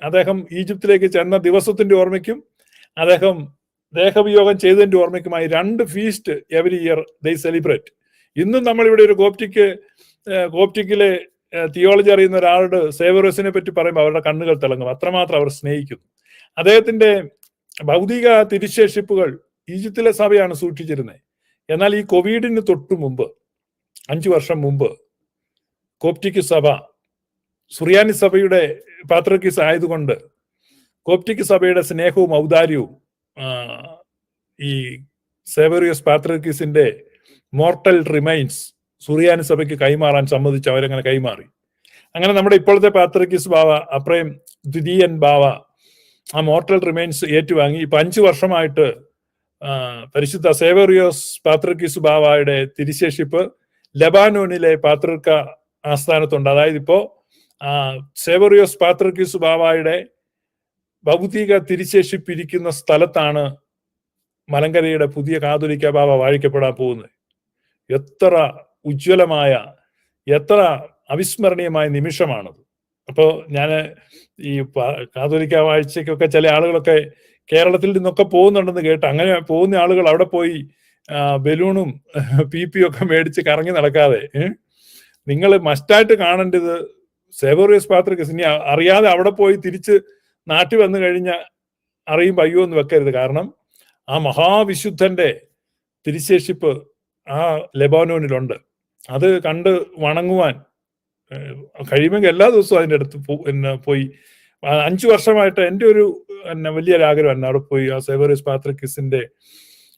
S1: അദ്ദേഹം ഈജിപ്തിലേക്ക് ചെന്ന ദിവസത്തിന്റെ ഓർമ്മയ്ക്കും അദ്ദേഹം ദേഹവിയോഗം ചെയ്തതിന്റെ ഓർമ്മയ്ക്കുമായി 2 ഫീസ്റ്റ് എവരി ഇയർ ദേ സെലിബ്രേറ്റ്. ഇന്നും നമ്മളിവിടെ ഒരു കോപ്റ്റിക്കിലെ തിയോളജി അറിയുന്ന ഒരാളുടെ സേവേറിയോസിനെ പറ്റി പറയുമ്പോൾ അവരുടെ കണ്ണുകൾ തിളങ്ങും. അത്രമാത്രം അവർ സ്നേഹിക്കുന്നു. അദ്ദേഹത്തിന്റെ ഭൗതിക തിരുശേഷിപ്പുകൾ ഈജിപ്തിലെ സഭയാണ് സൂക്ഷിച്ചിരുന്നത്. എന്നാൽ ഈ കോവിഡിന് തൊട്ടു മുമ്പ് 5 വർഷം മുമ്പ് കോപ്റ്റിക് സഭ സുറിയാനി സഭയുടെ പാത്രിക്കീസ് ആയതുകൊണ്ട് കോപ്റ്റിക് സഭയുടെ സ്നേഹവും ഔദാര്യവും ഈ സേവേറിയോസ് പാത്രിക്കീസിന്റെ മോർട്ടൽ റിമൈൻസ് സുറിയാനി സഭയ്ക്ക് കൈമാറാൻ സമ്മതിച്ച് അവരങ്ങനെ കൈമാറി. അങ്ങനെ നമ്മുടെ ഇപ്പോഴത്തെ പാത്രിക്കീസ് ബാവ അപ്രയം ദ്വിതീയൻ ബാവ ആ മോർട്ടൽ റിമൈൻസ് ഏറ്റുവാങ്ങി. ഇപ്പൊ 5 വർഷമായിട്ട് പരിശുദ്ധ സേവേറിയോസ് പാത്രിക്കീസ് ബാവയുടെ തിരുശേഷിപ്പ് ലെബാനോനിലെ പാത്രിക ആസ്ഥാനത്തുണ്ട്. അതായത് ഇപ്പോ സേവേറിയോസ് പാത്രിക്കീസ് ബാവയുടെ ഭൗതിക തിരുശേഷിപ്പിരിക്കുന്ന സ്ഥലത്താണ് മലങ്കരയുടെ പുതിയ കാതോലിക്ക ബാവ വാഴിക്കപ്പെടാൻ പോകുന്നത്. എത്ര ഉജ്ജ്വലമായ, എത്ര അവിസ്മരണീയമായ നിമിഷമാണത്. അപ്പോൾ ഞാൻ ഈ കാതോലിക്ക വാഴ്ചയ്ക്കൊക്കെ ചില ആളുകളൊക്കെ കേരളത്തിൽ നിന്നൊക്കെ പോകുന്നുണ്ടെന്ന് കേട്ട്, അങ്ങനെ പോകുന്ന ആളുകൾ അവിടെ പോയി ബലൂണും PP ഒക്കെ മേടിച്ച് കറങ്ങി നടക്കാതെ നിങ്ങൾ മസ്റ്റായിട്ട് കാണേണ്ടത് സേവേറിയോസ് പാത്രിക്കീസ്. ഇനി അറിയാതെ അവിടെ പോയി തിരിച്ച് നാട്ടിൽ വന്നു കഴിഞ്ഞ അറിയുമ്പോൾ അയ്യോ എന്ന് വെക്കരുത്. കാരണം ആ മഹാവിശുദ്ധന്റെ തിരുശേഷിപ്പ് ആ ലെബാനോനിലുണ്ട്. അത് കണ്ട് വണങ്ങുവാൻ കഴിയുമെങ്കിൽ എല്ലാ ദിവസവും അതിൻ്റെ അടുത്ത് പോയി 5 വർഷമായിട്ട് എൻ്റെ ഒരു വലിയൊരാഗ്രഹമാണ് അവിടെ പോയി ആ സേവേറിയോസ് പാത്രിക്കീസിന്റെ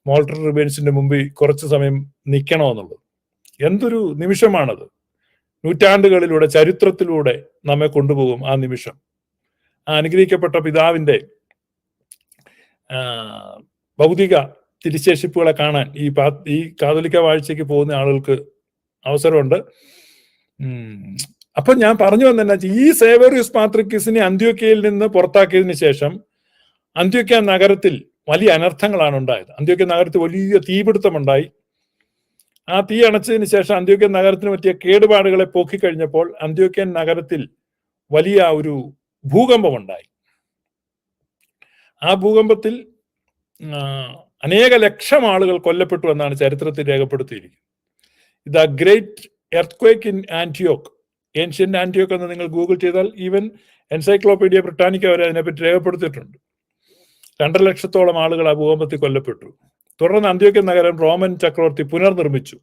S1: മോൾട്ടർ റിബേൻസിന്റെ മുമ്പിൽ കുറച്ചു സമയം നിൽക്കണമെന്നുള്ളത്. എന്തൊരു നിമിഷമാണത്! നൂറ്റാണ്ടുകളിലൂടെ, ചരിത്രത്തിലൂടെ നമ്മെ കൊണ്ടുപോകും ആ നിമിഷം. ആ അനുഗ്രഹിക്കപ്പെട്ട പിതാവിന്റെ ഭൗതിക തിരുശേഷിപ്പുകളെ കാണാൻ ഈ കാതോലിക്ക വാഴ്ചയ്ക്ക് പോകുന്ന ആളുകൾക്ക് അവസരമുണ്ട്. അപ്പൊ ഞാൻ പറഞ്ഞു വന്നെന്നാ, ഈ സേവേറിയോസ് പാത്രിക്കീസിനെ അന്ത്യോക്യയിൽ നിന്ന് പുറത്താക്കിയതിനു ശേഷം അന്ത്യോക്യ നഗരത്തിൽ വലിയ അനർത്ഥങ്ങളാണ് ഉണ്ടായത്. അന്ത്യോക്യ നഗരത്തിൽ വലിയ തീപിടുത്തമുണ്ടായി. ആ തീ അണച്ചതിന് ശേഷം അന്ത്യോക്യൻ നഗരത്തിന് പറ്റിയ കേടുപാടുകളെ പോക്കിക്കഴിഞ്ഞപ്പോൾ അന്ത്യോക്യൻ നഗരത്തിൽ വലിയ ഒരു ഭൂകമ്പമുണ്ടായി. ആ ഭൂകമ്പത്തിൽ അനേക ലക്ഷം ആളുകൾ കൊല്ലപ്പെട്ടു എന്നാണ് ചരിത്രത്തിൽ രേഖപ്പെടുത്തിയിരിക്കുന്നത്. ദ ഗ്രേറ്റ് എർത്ത്ക്വേക്ക് ഇൻ ആന്റിയോക്ക്, ഏൻഷ്യന്റ് ആന്റിയോക്ക് എന്ന് നിങ്ങൾ ഗൂഗിൾ ചെയ്താൽ ഈവൻ എൻസൈക്ലോപീഡിയ ബ്രിട്ടാനിക്ക വരെ അതിനെപ്പറ്റി രേഖപ്പെടുത്തിയിട്ടുണ്ട്. 2 ലക്ഷത്തോളം ആളുകൾ ആ ഭൂകമ്പത്തിൽ കൊല്ലപ്പെട്ടു. തുടർന്ന് അന്ത്യോക്യൻ നഗരം റോമൻ ചക്രവർത്തി പുനർനിർമ്മിച്ചു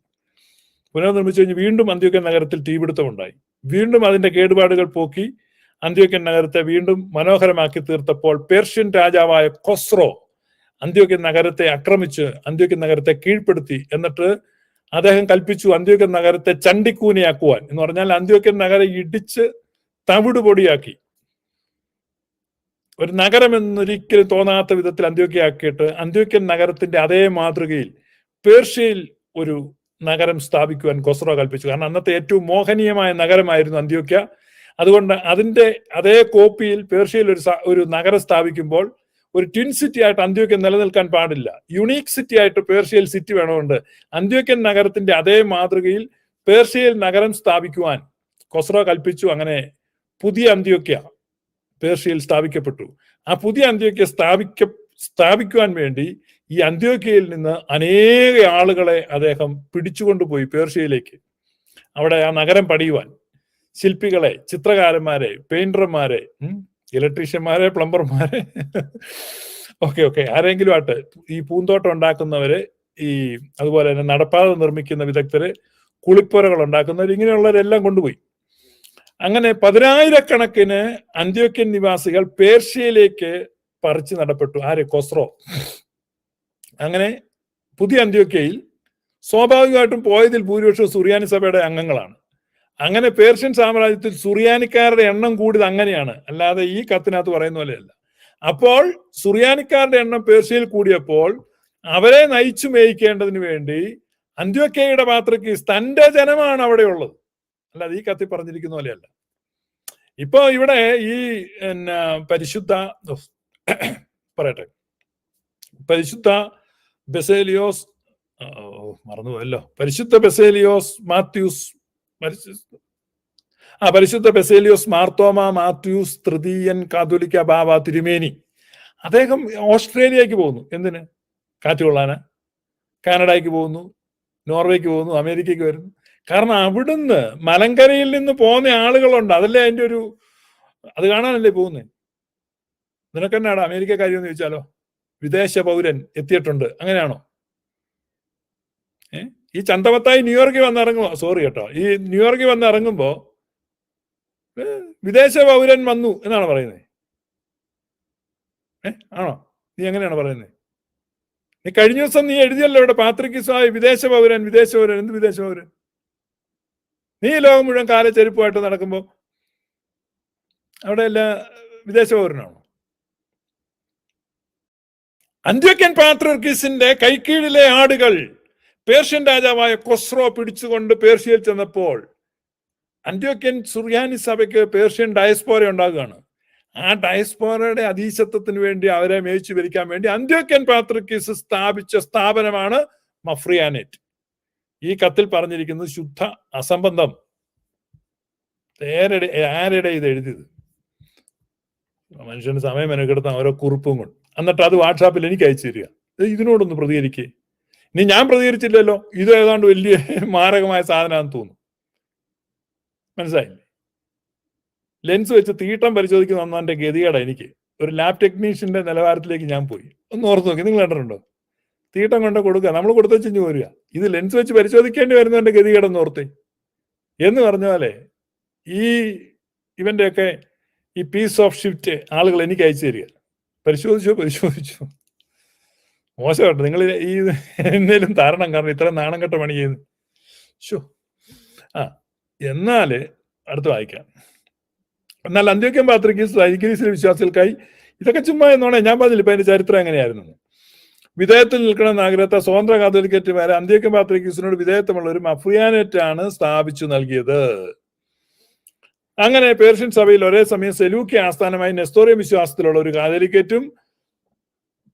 S1: കഴിഞ്ഞ് വീണ്ടും അന്ത്യോക്യൻ നഗരത്തിൽ തീപിടുത്തമുണ്ടായി. വീണ്ടും അതിന്റെ കേടുപാടുകൾ പോക്കി അന്ത്യോക്യൻ നഗരത്തെ വീണ്ടും മനോഹരമാക്കി തീർത്തപ്പോൾ പേർഷ്യൻ രാജാവായ ഖൊസ്രോ അന്ത്യോക്യൻ നഗരത്തെ ആക്രമിച്ച് അന്ത്യോക്യൻ നഗരത്തെ കീഴ്പ്പെടുത്തി. എന്നിട്ട് അദ്ദേഹം കൽപ്പിച്ചു അന്ത്യോക്യൻ നഗരത്തെ ചണ്ടിക്കൂനയാക്കുവാൻ. എന്ന് പറഞ്ഞാൽ അന്ത്യോക്യൻ നഗരം ഇടിച്ച് തവിട് പൊടിയാക്കി, ഒരു നഗരം എന്നൊരിക്കലും തോന്നാത്ത വിധത്തിൽ അന്ത്യോക്യയാക്കിയിട്ട് അന്ത്യോക്യൻ നഗരത്തിന്റെ അതേ മാതൃകയിൽ പേർഷ്യയിൽ ഒരു നഗരം സ്ഥാപിക്കുവാൻ ഖൊസ്രോ കൽപ്പിച്ചു. കാരണം അന്നത്തെ ഏറ്റവും മോഹനീയമായ നഗരമായിരുന്നു അന്ത്യോക്യ. അതുകൊണ്ട് അതിന്റെ അതേ കോപ്പിയിൽ പേർഷ്യയിൽ ഒരു നഗരം സ്ഥാപിക്കുമ്പോൾ ഒരു ട്വിൻ സിറ്റി ആയിട്ട് അന്ത്യോക്യ നിലനിൽക്കാൻ പാടില്ല. യുണീക് സിറ്റി ആയിട്ട് പേർഷ്യയിൽ സിറ്റി വേണമുണ്ട്. അന്ത്യോക്യൻ നഗരത്തിന്റെ അതേ മാതൃകയിൽ പേർഷ്യയിൽ നഗരം സ്ഥാപിക്കുവാൻ ഖൊസ്രോ കൽപ്പിച്ചു. അങ്ങനെ പുതിയ അന്ത്യോക്യ പേർഷ്യയിൽ സ്ഥാപിക്കപ്പെട്ടു. ആ പുതിയ അന്ത്യോക്യ സ്ഥാപിക്കുവാൻ വേണ്ടി ഈ അന്ത്യോക്യയിൽ നിന്ന് അനേക ആളുകളെ അദ്ദേഹം പിടിച്ചുകൊണ്ടുപോയി പേർഷ്യയിലേക്ക്, അവിടെ ആ നഗരം പണിയുവാൻ. ശില്പികളെ, ചിത്രകാരന്മാരെ, പെയിന്റർമാരെ, ഇലക്ട്രീഷ്യന്മാരെ, പ്ലംബർമാരെ, ഓക്കെ ആരെങ്കിലും ആട്ടെ, ഈ പൂന്തോട്ടം ഉണ്ടാക്കുന്നവര്, അതുപോലെ തന്നെ നടപ്പാത നിർമ്മിക്കുന്ന വിദഗ്ധര്, കുളിപ്പുരകൾ ഉണ്ടാക്കുന്നവർ, ഇങ്ങനെയുള്ളവരെല്ലാം കൊണ്ടുപോയി. അങ്ങനെ 10,000-കണക്കിന് അന്ത്യോക്യൻ നിവാസികൾ പേർഷ്യയിലേക്ക് പറിച്ചു നടപ്പെട്ടു. ഖൊസ്രോ. അങ്ങനെ പുതിയ അന്ത്യോക്യയിൽ സ്വാഭാവികമായിട്ടും പോയതിൽ ഭൂരിപക്ഷം സുറിയാനി സഭയുടെ അംഗങ്ങളാണ്. അങ്ങനെ പേർഷ്യൻ സാമ്രാജ്യത്തിൽ സുറിയാനിക്കാരുടെ എണ്ണം കൂടിയത് അങ്ങനെയാണ്, അല്ലാതെ ഈ കത്തിനകത്ത് പറയുന്ന പോലെയല്ല. അപ്പോൾ സുറിയാനിക്കാരുടെ എണ്ണം പേർഷ്യയിൽ കൂടിയപ്പോൾ അവരെ നയിച്ചു മേയിക്കേണ്ടതിന് വേണ്ടി അന്ത്യോക്യയുടെ പാത്രിക്കീസ് തന്റെ ജനമാണ് അവിടെ ഉള്ളത്, അല്ലാതെ ഈ കത്തി പറഞ്ഞിരിക്കുന്ന പോലെയല്ല. ഇപ്പൊ ഇവിടെ ഈ പരിശുദ്ധ ബെസേലിയോസ്, മറന്നുപോയല്ലോ, പരിശുദ്ധ ബെസേലിയോസ് മാത്യൂസ്, പരിശുദ്ധ ബെസേലിയോസ് മാർത്തോമ മാത്യൂസ് തൃതീയൻ കാതോലിക്ക ബാബ തിരുമേനി. അദ്ദേഹം ഓസ്ട്രേലിയക്ക് പോകുന്നു. എന്തിന്? കാറ്റ് കൊള്ളാന്. കാനഡയ്ക്ക് പോകുന്നു, നോർവേക്ക് പോകുന്നു, അമേരിക്കയ്ക്ക് വരുന്നു. കാരണം അവിടുന്ന് മലങ്കരയിൽ നിന്ന് പോകുന്ന ആളുകളുണ്ട്. അതല്ലേ അതിന്റെ ഒരു, അത് കാണാനല്ലേ പോകുന്നേ. നിനക്കെന്നാണ് അമേരിക്കക്കാരിയെന്ന് ചോദിച്ചാലോ, വിദേശ പൗരൻ എത്തിയിട്ടുണ്ട്, അങ്ങനെയാണോ? ഈ ചന്തമത്തായി ന്യൂയോർക്കിൽ വന്ന് ഇറങ്ങുമ്പോ, സോറി കേട്ടോ, ഈ ന്യൂയോർക്കിൽ വന്ന് ഇറങ്ങുമ്പോ വിദേശ പൗരൻ വന്നു എന്നാണ് പറയുന്നത്. ആണോ? നീ എങ്ങനെയാണ് പറയുന്നത്? നീ കഴിഞ്ഞ ദിവസം നീ എഴുതിയല്ലോ ഇവിടെ, പാത്രിക്കിസായി വിദേശ പൗരൻ. വിദേശ പൗരൻ? എന്ത് വിദേശ പൗരൻ? നീ ലോകം മുഴുവൻ കാല ചെരുപ്പമായിട്ട് നടക്കുമ്പോ അവിടെ എല്ലാം വിദേശ പൗരനാണോ? അന്ത്യോക്യൻ പാത്രിയർക്കീസിന്റെ കൈക്കീഴിലെ ആടുകൾ പേർഷ്യൻ രാജാവായ കൊസ്രോ പിടിച്ചുകൊണ്ട് പേർഷ്യയിൽ ചെന്നപ്പോൾ അന്ത്യോക്യൻ സുറിയാനി സഭയ്ക്ക് പേർഷ്യൻ ഡയസ്പോര ഉണ്ടാകുകയാണ്. ആ ഡയസ്പോറയുടെ അധീശത്വത്തിന് വേണ്ടി അവരെ മേയിച്ചു ഭരിക്കാൻ വേണ്ടി അന്ത്യോക്യൻ പാത്രിയർക്കീസ് സ്ഥാപിച്ച സ്ഥാപനമാണ് മഫ്രിയാനേറ്റ്. ഈ കത്തിൽ പറഞ്ഞിരിക്കുന്നത് ശുദ്ധ അസംബന്ധം. ആരുടെ ഇത് എഴുതിയത്? മനുഷ്യന് സമയം മെനക്കെടുത്താൻ ഓരോ കുറിപ്പും കൊണ്ട്, എന്നിട്ട് അത് വാട്സാപ്പിൽ എനിക്ക് അയച്ചു തരിക. ഇതിനോടൊന്ന് പ്രതികരിക്കേ. ഇനി ഞാൻ പ്രതികരിച്ചില്ലല്ലോ, ഇത് ഏതാണ്ട് വലിയ മാരകമായ സാധനമാണെന്ന് തോന്നുന്നു. മനസ്സിലായില്ലേ? ലെൻസ് വെച്ച് തീട്ടം പരിശോധിക്കുന്ന എന്റെ ഗതികേടാ എനിക്ക്. ഒരു ലാബ് ടെക്നീഷ്യന്റെ നിലവാരത്തിലേക്ക് ഞാൻ പോയി. ഒന്ന് ഓർത്ത് നോക്കി. നിങ്ങൾ കണ്ടിട്ടുണ്ടോ? തീട്ടം കൊണ്ട് കൊടുക്കുക, നമ്മൾ കൊടുത്ത ചിഞ്ഞു പോരുക. ഇത് ലെൻസ് വെച്ച് പരിശോധിക്കേണ്ടി വരുന്നതിന്റെ ഗതികേടെന്ന് ഓർത്തേ. എന്ന് പറഞ്ഞ പോലെ ഇവന്റെയൊക്കെ ഈ പീസ് ഓഫ് ഷിഫ്റ്റ് ആളുകൾ എനിക്ക് അയച്ചു തരിക. പരിശോധിച്ചു. മോശമായിട്ട് നിങ്ങൾ ഈ എന്തെങ്കിലും താരണം, കാരണം ഇത്ര നാണം കെട്ട പണി ചെയ്യുന്നു. എന്നാല് അടുത്ത് വായിക്കാം. എന്നാൽ അന്ത്യോക്യൻ പാത്രിയർക്കീസ് തൈഗ്രീസിലെ വിശ്വാസികൾക്കായി, ഇതൊക്കെ ചുമ്മാ എന്നോണേ, ഞാൻ പറഞ്ഞില്ല ഇപ്പൊ അതിന്റെ ചരിത്രം എങ്ങനെയായിരുന്നു. വിധേയത്തിൽ നിൽക്കണമെന്ന് ആഗ്രഹത്തെ സ്വതന്ത്ര കാതോലിക്കറ്റുമാരെ അന്ത്യോക്യൻ പാത്രിയർക്കീസിനോട് വിധേയത്വമുള്ള ഒരു മഫ്രിയാനേറ്റ് ആണ് സ്ഥാപിച്ചു നൽകിയത്. അങ്ങനെ പേർഷ്യൻ സഭയിൽ ഒരേ സമയം സെലൂക്കി ആസ്ഥാനമായി നെസ്തോറിയൻ വിശ്വാസത്തിലുള്ള ഒരു കാതോലിക്കറ്റും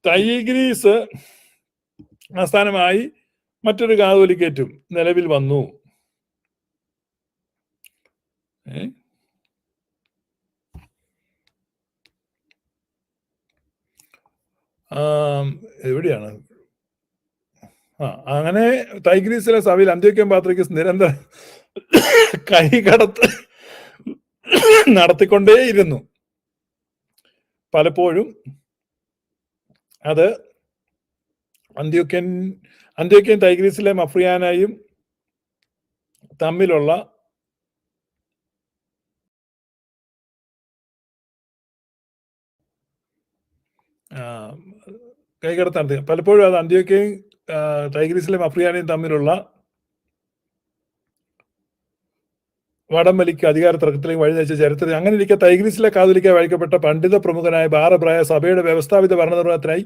S1: തൈഗ്രീസ് ആസ്ഥാനമായി മറ്റൊരു കാതോലിക്കറ്റും നിലവിൽ വന്നു. എവിടെയാണ്? അങ്ങനെ തൈഗ്രീസിലെ സഭയിൽ അന്ത്യോക്യൻ പാത്രിയർക്കീസ് നിരന്തരം കൈകടത്ത് നടത്തിക്കൊണ്ടേയിരുന്നു. പലപ്പോഴും അത് അന്ത്യോക്യൻ തൈഗ്രീസിലെ മഫ്രിയാനായും തമ്മിലുള്ള കൈകടത്ത് നടത്തി. പലപ്പോഴും അത് അന്ത്യോക്യൻ തൈഗ്രീസിലെ മഫ്രിയാനയും തമ്മിലുള്ള വടംവലിക്ക് അധികാര തർക്കത്തിലേക്ക് വഴി നയിച്ച ചരിത്രത്തിൽ. അങ്ങനെ ഇരിക്കെ തൈഗ്രീസിലെ കാതോലിക്ക വായിക്കപ്പെട്ട പണ്ഡിത പ്രമുഖനായ ബാറബ്രായ സഭയുടെ വ്യവസ്ഥാപിത ഭരണനിർവഹണത്തിനായി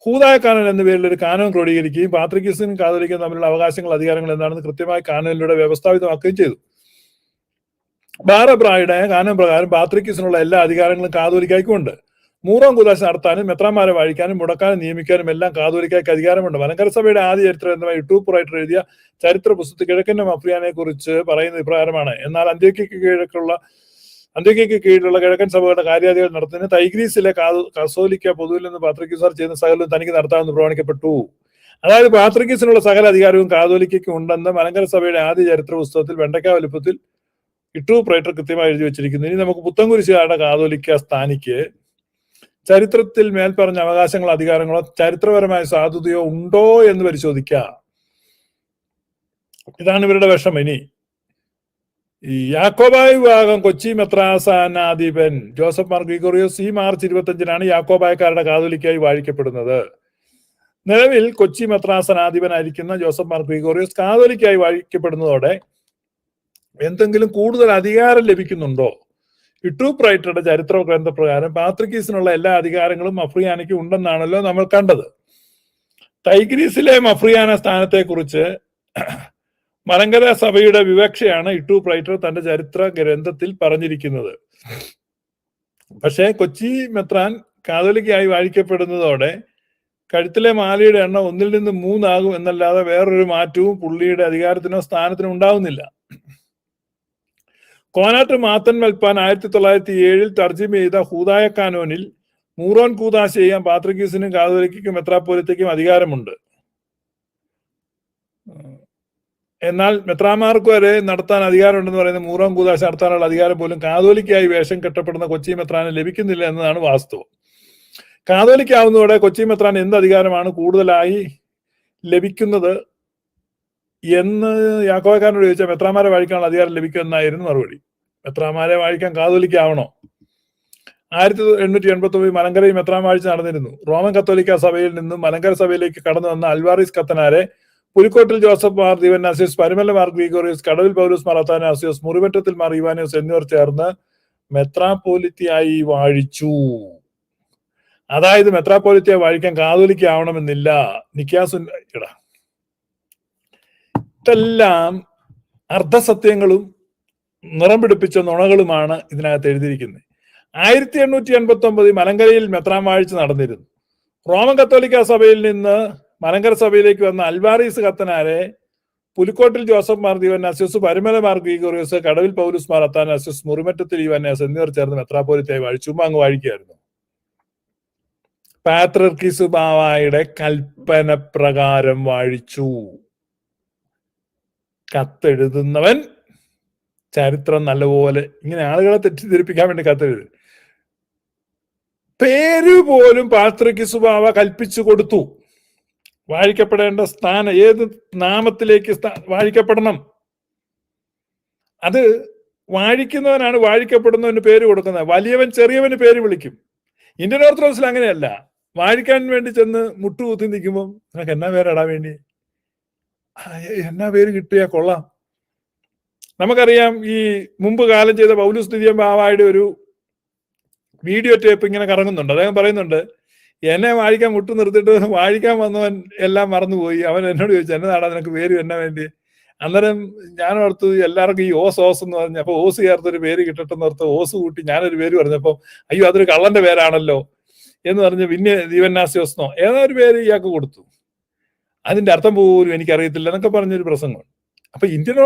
S1: ഹൂദായ കാനോൻ എന്ന പേരിൽ ഒരു കാനോൻ ക്രോഡീകരിക്കുകയും പാത്രിയർക്കീസും കാതോലിക്കയും തമ്മിലുള്ള അവകാശങ്ങൾ അധികാരങ്ങൾ എന്താണെന്ന് കൃത്യമായി കാനോനിലൂടെ വ്യവസ്ഥാപിതമാക്കുകയും ചെയ്തു. ബാറബ്രായുടെ കാനോൻ പ്രകാരം പാത്രിയർക്കീസിനുള്ള എല്ലാ അധികാരങ്ങളും കാതോലിക്കായ്ക്കുണ്ട്. മൂറോം കുദാശ നടത്താനും മെത്രാന്മാരെ വാഴിക്കാനും മുടക്കാനും നിയമിക്കാനും എല്ലാം കാതോലിക്കായ്ക്ക് അധികാരമുണ്ട്. മലങ്കര സഭയുടെ ആദ്യ ചരിത്രം എന്നമായി യൂട്യൂബ് റൈറ്റർ എഴുതിയ ചരിത്ര പുസ്തകത്തിൽ കിഴക്കൻ മഫ്രിയാനെ കുറിച്ച് പറയുന്നത് ഇപ്രകാരമാണ്. എന്നാൽ അന്ത്യോക്യയ്ക്ക് കീഴിലുള്ള കിഴക്കൻ സഭകളുടെ കാര്യാദികൾ നടത്തുന്നതിന് തൈഗ്രീസിലെ കത്തോലിക്ക പൊതുവിൽ നിന്ന് പാത്രിയർക്കീസുകാർ ചെയ്യുന്ന സകലവും തനിക്ക് നടത്താമെന്ന് പ്രമാണിക്കപ്പെട്ടു. അതായത് പാത്രിയർക്കീസിനുള്ള സകല അധികാരവും കാതോലിക്കയ്ക്ക് ഉണ്ടെന്ന് മലങ്കര സഭയുടെ ആദ്യ ചരിത്ര പുസ്തകത്തിൽ വെണ്ടക്ക വലുപ്പത്തിൽ യൂട്യൂബ് റൈറ്റർ കൃത്യമായി എഴുതി വെച്ചിരിക്കുന്നു. ഇനി നമുക്ക് പുത്തൻകുരിശുകാരുടെ കാതോലിക്ക സ്ഥാനിക്ക് ചരിത്രത്തിൽ മേൽപ്പറഞ്ഞ അവകാശങ്ങളോ അധികാരങ്ങളോ ചരിത്രപരമായ സാധുതയോ ഉണ്ടോ എന്ന് പരിശോധിക്കാം. ഇതാണ് ഇവരുടെ വിഷമം. ഇനി ഈ യാക്കോബായ വിഭാഗം കൊച്ചി മെത്രാസനാധിപൻ ജോസഫ് മാർ ഗ്രിഗോറിയോസ് ഈ മാർച്ച് 25-നാണ് യാക്കോബായക്കാരുടെ കാതോലിക്കായി വാഴിക്കപ്പെടുന്നത്. നിലവിൽ കൊച്ചി മെത്രാസനാധിപനായിരിക്കുന്ന ജോസഫ് മാർ ഗ്രിഗോറിയോസ് കാതോലിക്കായി വാഴിക്കപ്പെടുന്നതോടെ എന്തെങ്കിലും കൂടുതൽ അധികാരം ലഭിക്കുന്നുണ്ടോ? യൂട്യൂബ് റൈറ്ററുടെ ചരിത്ര ഗ്രന്ഥപ്രകാരം പാത്രിയർക്കീസിനുള്ള എല്ലാ അധികാരങ്ങളും മഫ്രിയാനയ്ക്ക് ഉണ്ടെന്നാണല്ലോ നമ്മൾ കണ്ടത്. തൈഗ്രീസിലെ മഫ്രിയാന സ്ഥാനത്തെ കുറിച്ച് മലങ്കര സഭയുടെ വിവക്ഷയാണ് യൂട്യൂബ് റൈറ്റർ തന്റെ ചരിത്ര ഗ്രന്ഥത്തിൽ പറഞ്ഞിരിക്കുന്നത്. പക്ഷേ കൊച്ചി മെത്രാൻ കാതോലിക്കായി വാഴിക്കപ്പെടുന്നതോടെ കഴുത്തിലെ മാലയുടെ എണ്ണം 1 നിന്ന് 3 ആകും എന്നല്ലാതെ വേറൊരു മാറ്റവും പുള്ളിയുടെ അധികാരത്തിനോ സ്ഥാനത്തിനോ ഉണ്ടാവുന്നില്ല. കോനാട്ട് മാത്തൻ മൽപ്പാൻ 1907 തർജിമ ചെയ്ത ഹൂദായ കാനോനിൽ മൂറോൻ കൂദാശ ചെയ്യാൻ പാത്രിക്കീസിനും കാതോലിക്കും മെത്രാപ്പോലിത്തയ്ക്കും അധികാരമുണ്ട്. എന്നാൽ മെത്രാമാർക്ക് വരെ നടത്താൻ അധികാരമുണ്ടെന്ന് പറയുന്ന മൂറോൻ കൂദാശ നടത്താനുള്ള അധികാരം പോലും കാതോലിക്കായി വേഷം കെട്ടപ്പെടുന്ന കൊച്ചി മെത്രാന് ലഭിക്കുന്നില്ല എന്നതാണ് വാസ്തവം. കാതോലിക്കാവുന്നതോടെ കൊച്ചി മെത്രാൻ എന്ത് അധികാരമാണ് കൂടുതലായി ലഭിക്കുന്നത് എന്ന് യാക്കോബക്കാരനോട് ചോദിച്ചാൽ മെത്രാമാരെ വാഴിക്കാനുള്ള അധികാരം ലഭിക്കുമെന്നായിരുന്നു മറുപടി. മെത്രാമാരെ വാഴിക്കാൻ കാതോലിക്കാവണോ? 1889 മലങ്കരയിൽ മെത്രാൻ വാഴ്ച നടന്നിരുന്നു. റോമൻ കത്തോലിക്ക സഭയിൽ നിന്നും മലങ്കര സഭയിലേക്ക് കടന്നു വന്ന അൽവാറിസ് കത്തനാരെ പുലിക്കോട്ടിൽ ജോസഫ് മാർ ദിവന്നാസിയോസ്, പരുമല മാർ ഗ്രിഗോറിയസ്, കടവിൽ പൗലോസ് മാർ അത്താനാസിയോസ്, മുറിമറ്റത്തിൽ മാർ ഇവാനിയോസ് എന്നിവർ ചേർന്ന് മെത്രാപ്പോലിത്തയായി വാഴിച്ചു. അതായത് മെത്രാപ്പോലിത്തയെ വാഴിക്കാൻ കാതോലിക്ക ആവണമെന്നില്ല. ഇതെല്ലാം അർദ്ധസത്യങ്ങളും നിറം പിടിപ്പിച്ച നുണകളുമാണ് ഇതിനകത്ത് എഴുതിയിരിക്കുന്നത്. 1889 മലങ്കരയിൽ മെത്രാൻ വാഴ്ച നടന്നിരുന്നു. റോമൻ കത്തോലിക്ക സഭയിൽ നിന്ന് മലങ്കര സഭയിലേക്ക് വന്ന അൽവാറീസ് കത്തനാരെ പുലിക്കോട്ടിൽ ജോസഫ് മാർ ദിവന്നാസിയോസ്, പരുമല മാർ ഗ്രിഗോറിയോസ്, കടവിൽ പൗലോസ് മാർ അത്താനാസിയോസ്, മുറിമറ്റത്തിൽ ഇവാനിയോസ് എന്നിവർ ചേർന്ന് മെത്രാപ്പോലിത്തയായി വാഴിച്ചു. അങ്ങ് വാഴിക്കുകയായിരുന്നു. പാത്രിയർക്കീസ് ബാവായുടെ കൽപ്പന പ്രകാരം വാഴിച്ചു. കത്തെഴുതുന്നവൻ ചരിത്രം നല്ലപോലെ ഇങ്ങനെ ആളുകളെ തെറ്റിദ്ധരിപ്പിക്കാൻ വേണ്ടി കത്തെഴുതി. പേര് പോലും പാത്രിയർക്കീസ് ബാവ കൽപ്പിച്ചു കൊടുത്തു. വാഴിക്കപ്പെടേണ്ട സ്ഥാനം ഏത് നാമത്തിലേക്ക് വാഴിക്കപ്പെടണം, അത് വാഴിക്കുന്നവനാണ് വാഴിക്കപ്പെടുന്നവന് പേര് കൊടുക്കുന്നത്. വലിയവൻ ചെറിയവന് പേര് വിളിക്കും. ഇന്ത്യൻ ഓർത്തഡോക്സിൽ അങ്ങനെയല്ല. വാഴിക്കാൻ വേണ്ടി ചെന്ന് മുട്ടുകുത്തി നിൽക്കുമ്പോൾ നിനക്ക് എന്നാ പേരടാ വേണ്ടി, എന്നാ പേര് കിട്ടിയാ കൊള്ളാം. നമുക്കറിയാം, ഈ മുമ്പ് കാലം ചെയ്ത പൗലോസ് ദിദിയൻ ബാവായുടെ ഒരു വീഡിയോ ടേപ്പ് ഇങ്ങനെ കറങ്ങുന്നുണ്ട്. അദ്ദേഹം പറയുന്നുണ്ട്, എന്നെ വാഴിക്കാൻ മുട്ടു നിർത്തിയിട്ട് വാഴിക്കാൻ വന്നവൻ എല്ലാം മറന്നുപോയി. അവൻ എന്നോട് ചോദിച്ചു, എന്നതാടാ നിനക്ക് പേര് എന്നാ വേണ്ടി? അന്നേരം ഞാൻ ഓർത്തു എല്ലാവർക്കും ഈ ഓസ് എന്ന് പറഞ്ഞു. അപ്പൊ ഓസ് ചേർത്തൊരു പേര് കിട്ടട്ടെന്ന് ഓർത്ത് ഓസ് കൂട്ടി ഞാനൊരു പേര് പറഞ്ഞപ്പോ അയ്യോ അതൊരു കള്ളന്റെ പേരാണല്ലോ എന്ന് പറഞ്ഞ് പിന്നെ ദിവന്നാസിയോസ്നോ ഏതോ ഒരു പേര് ഇയാൾക്ക് കൊടുത്തു. അതിന്റെ അർത്ഥം പോലും എനിക്കറിയത്തില്ല എന്നൊക്കെ പറഞ്ഞൊരു പ്രസംഗം. അപ്പൊ ഇന്ത്യൻ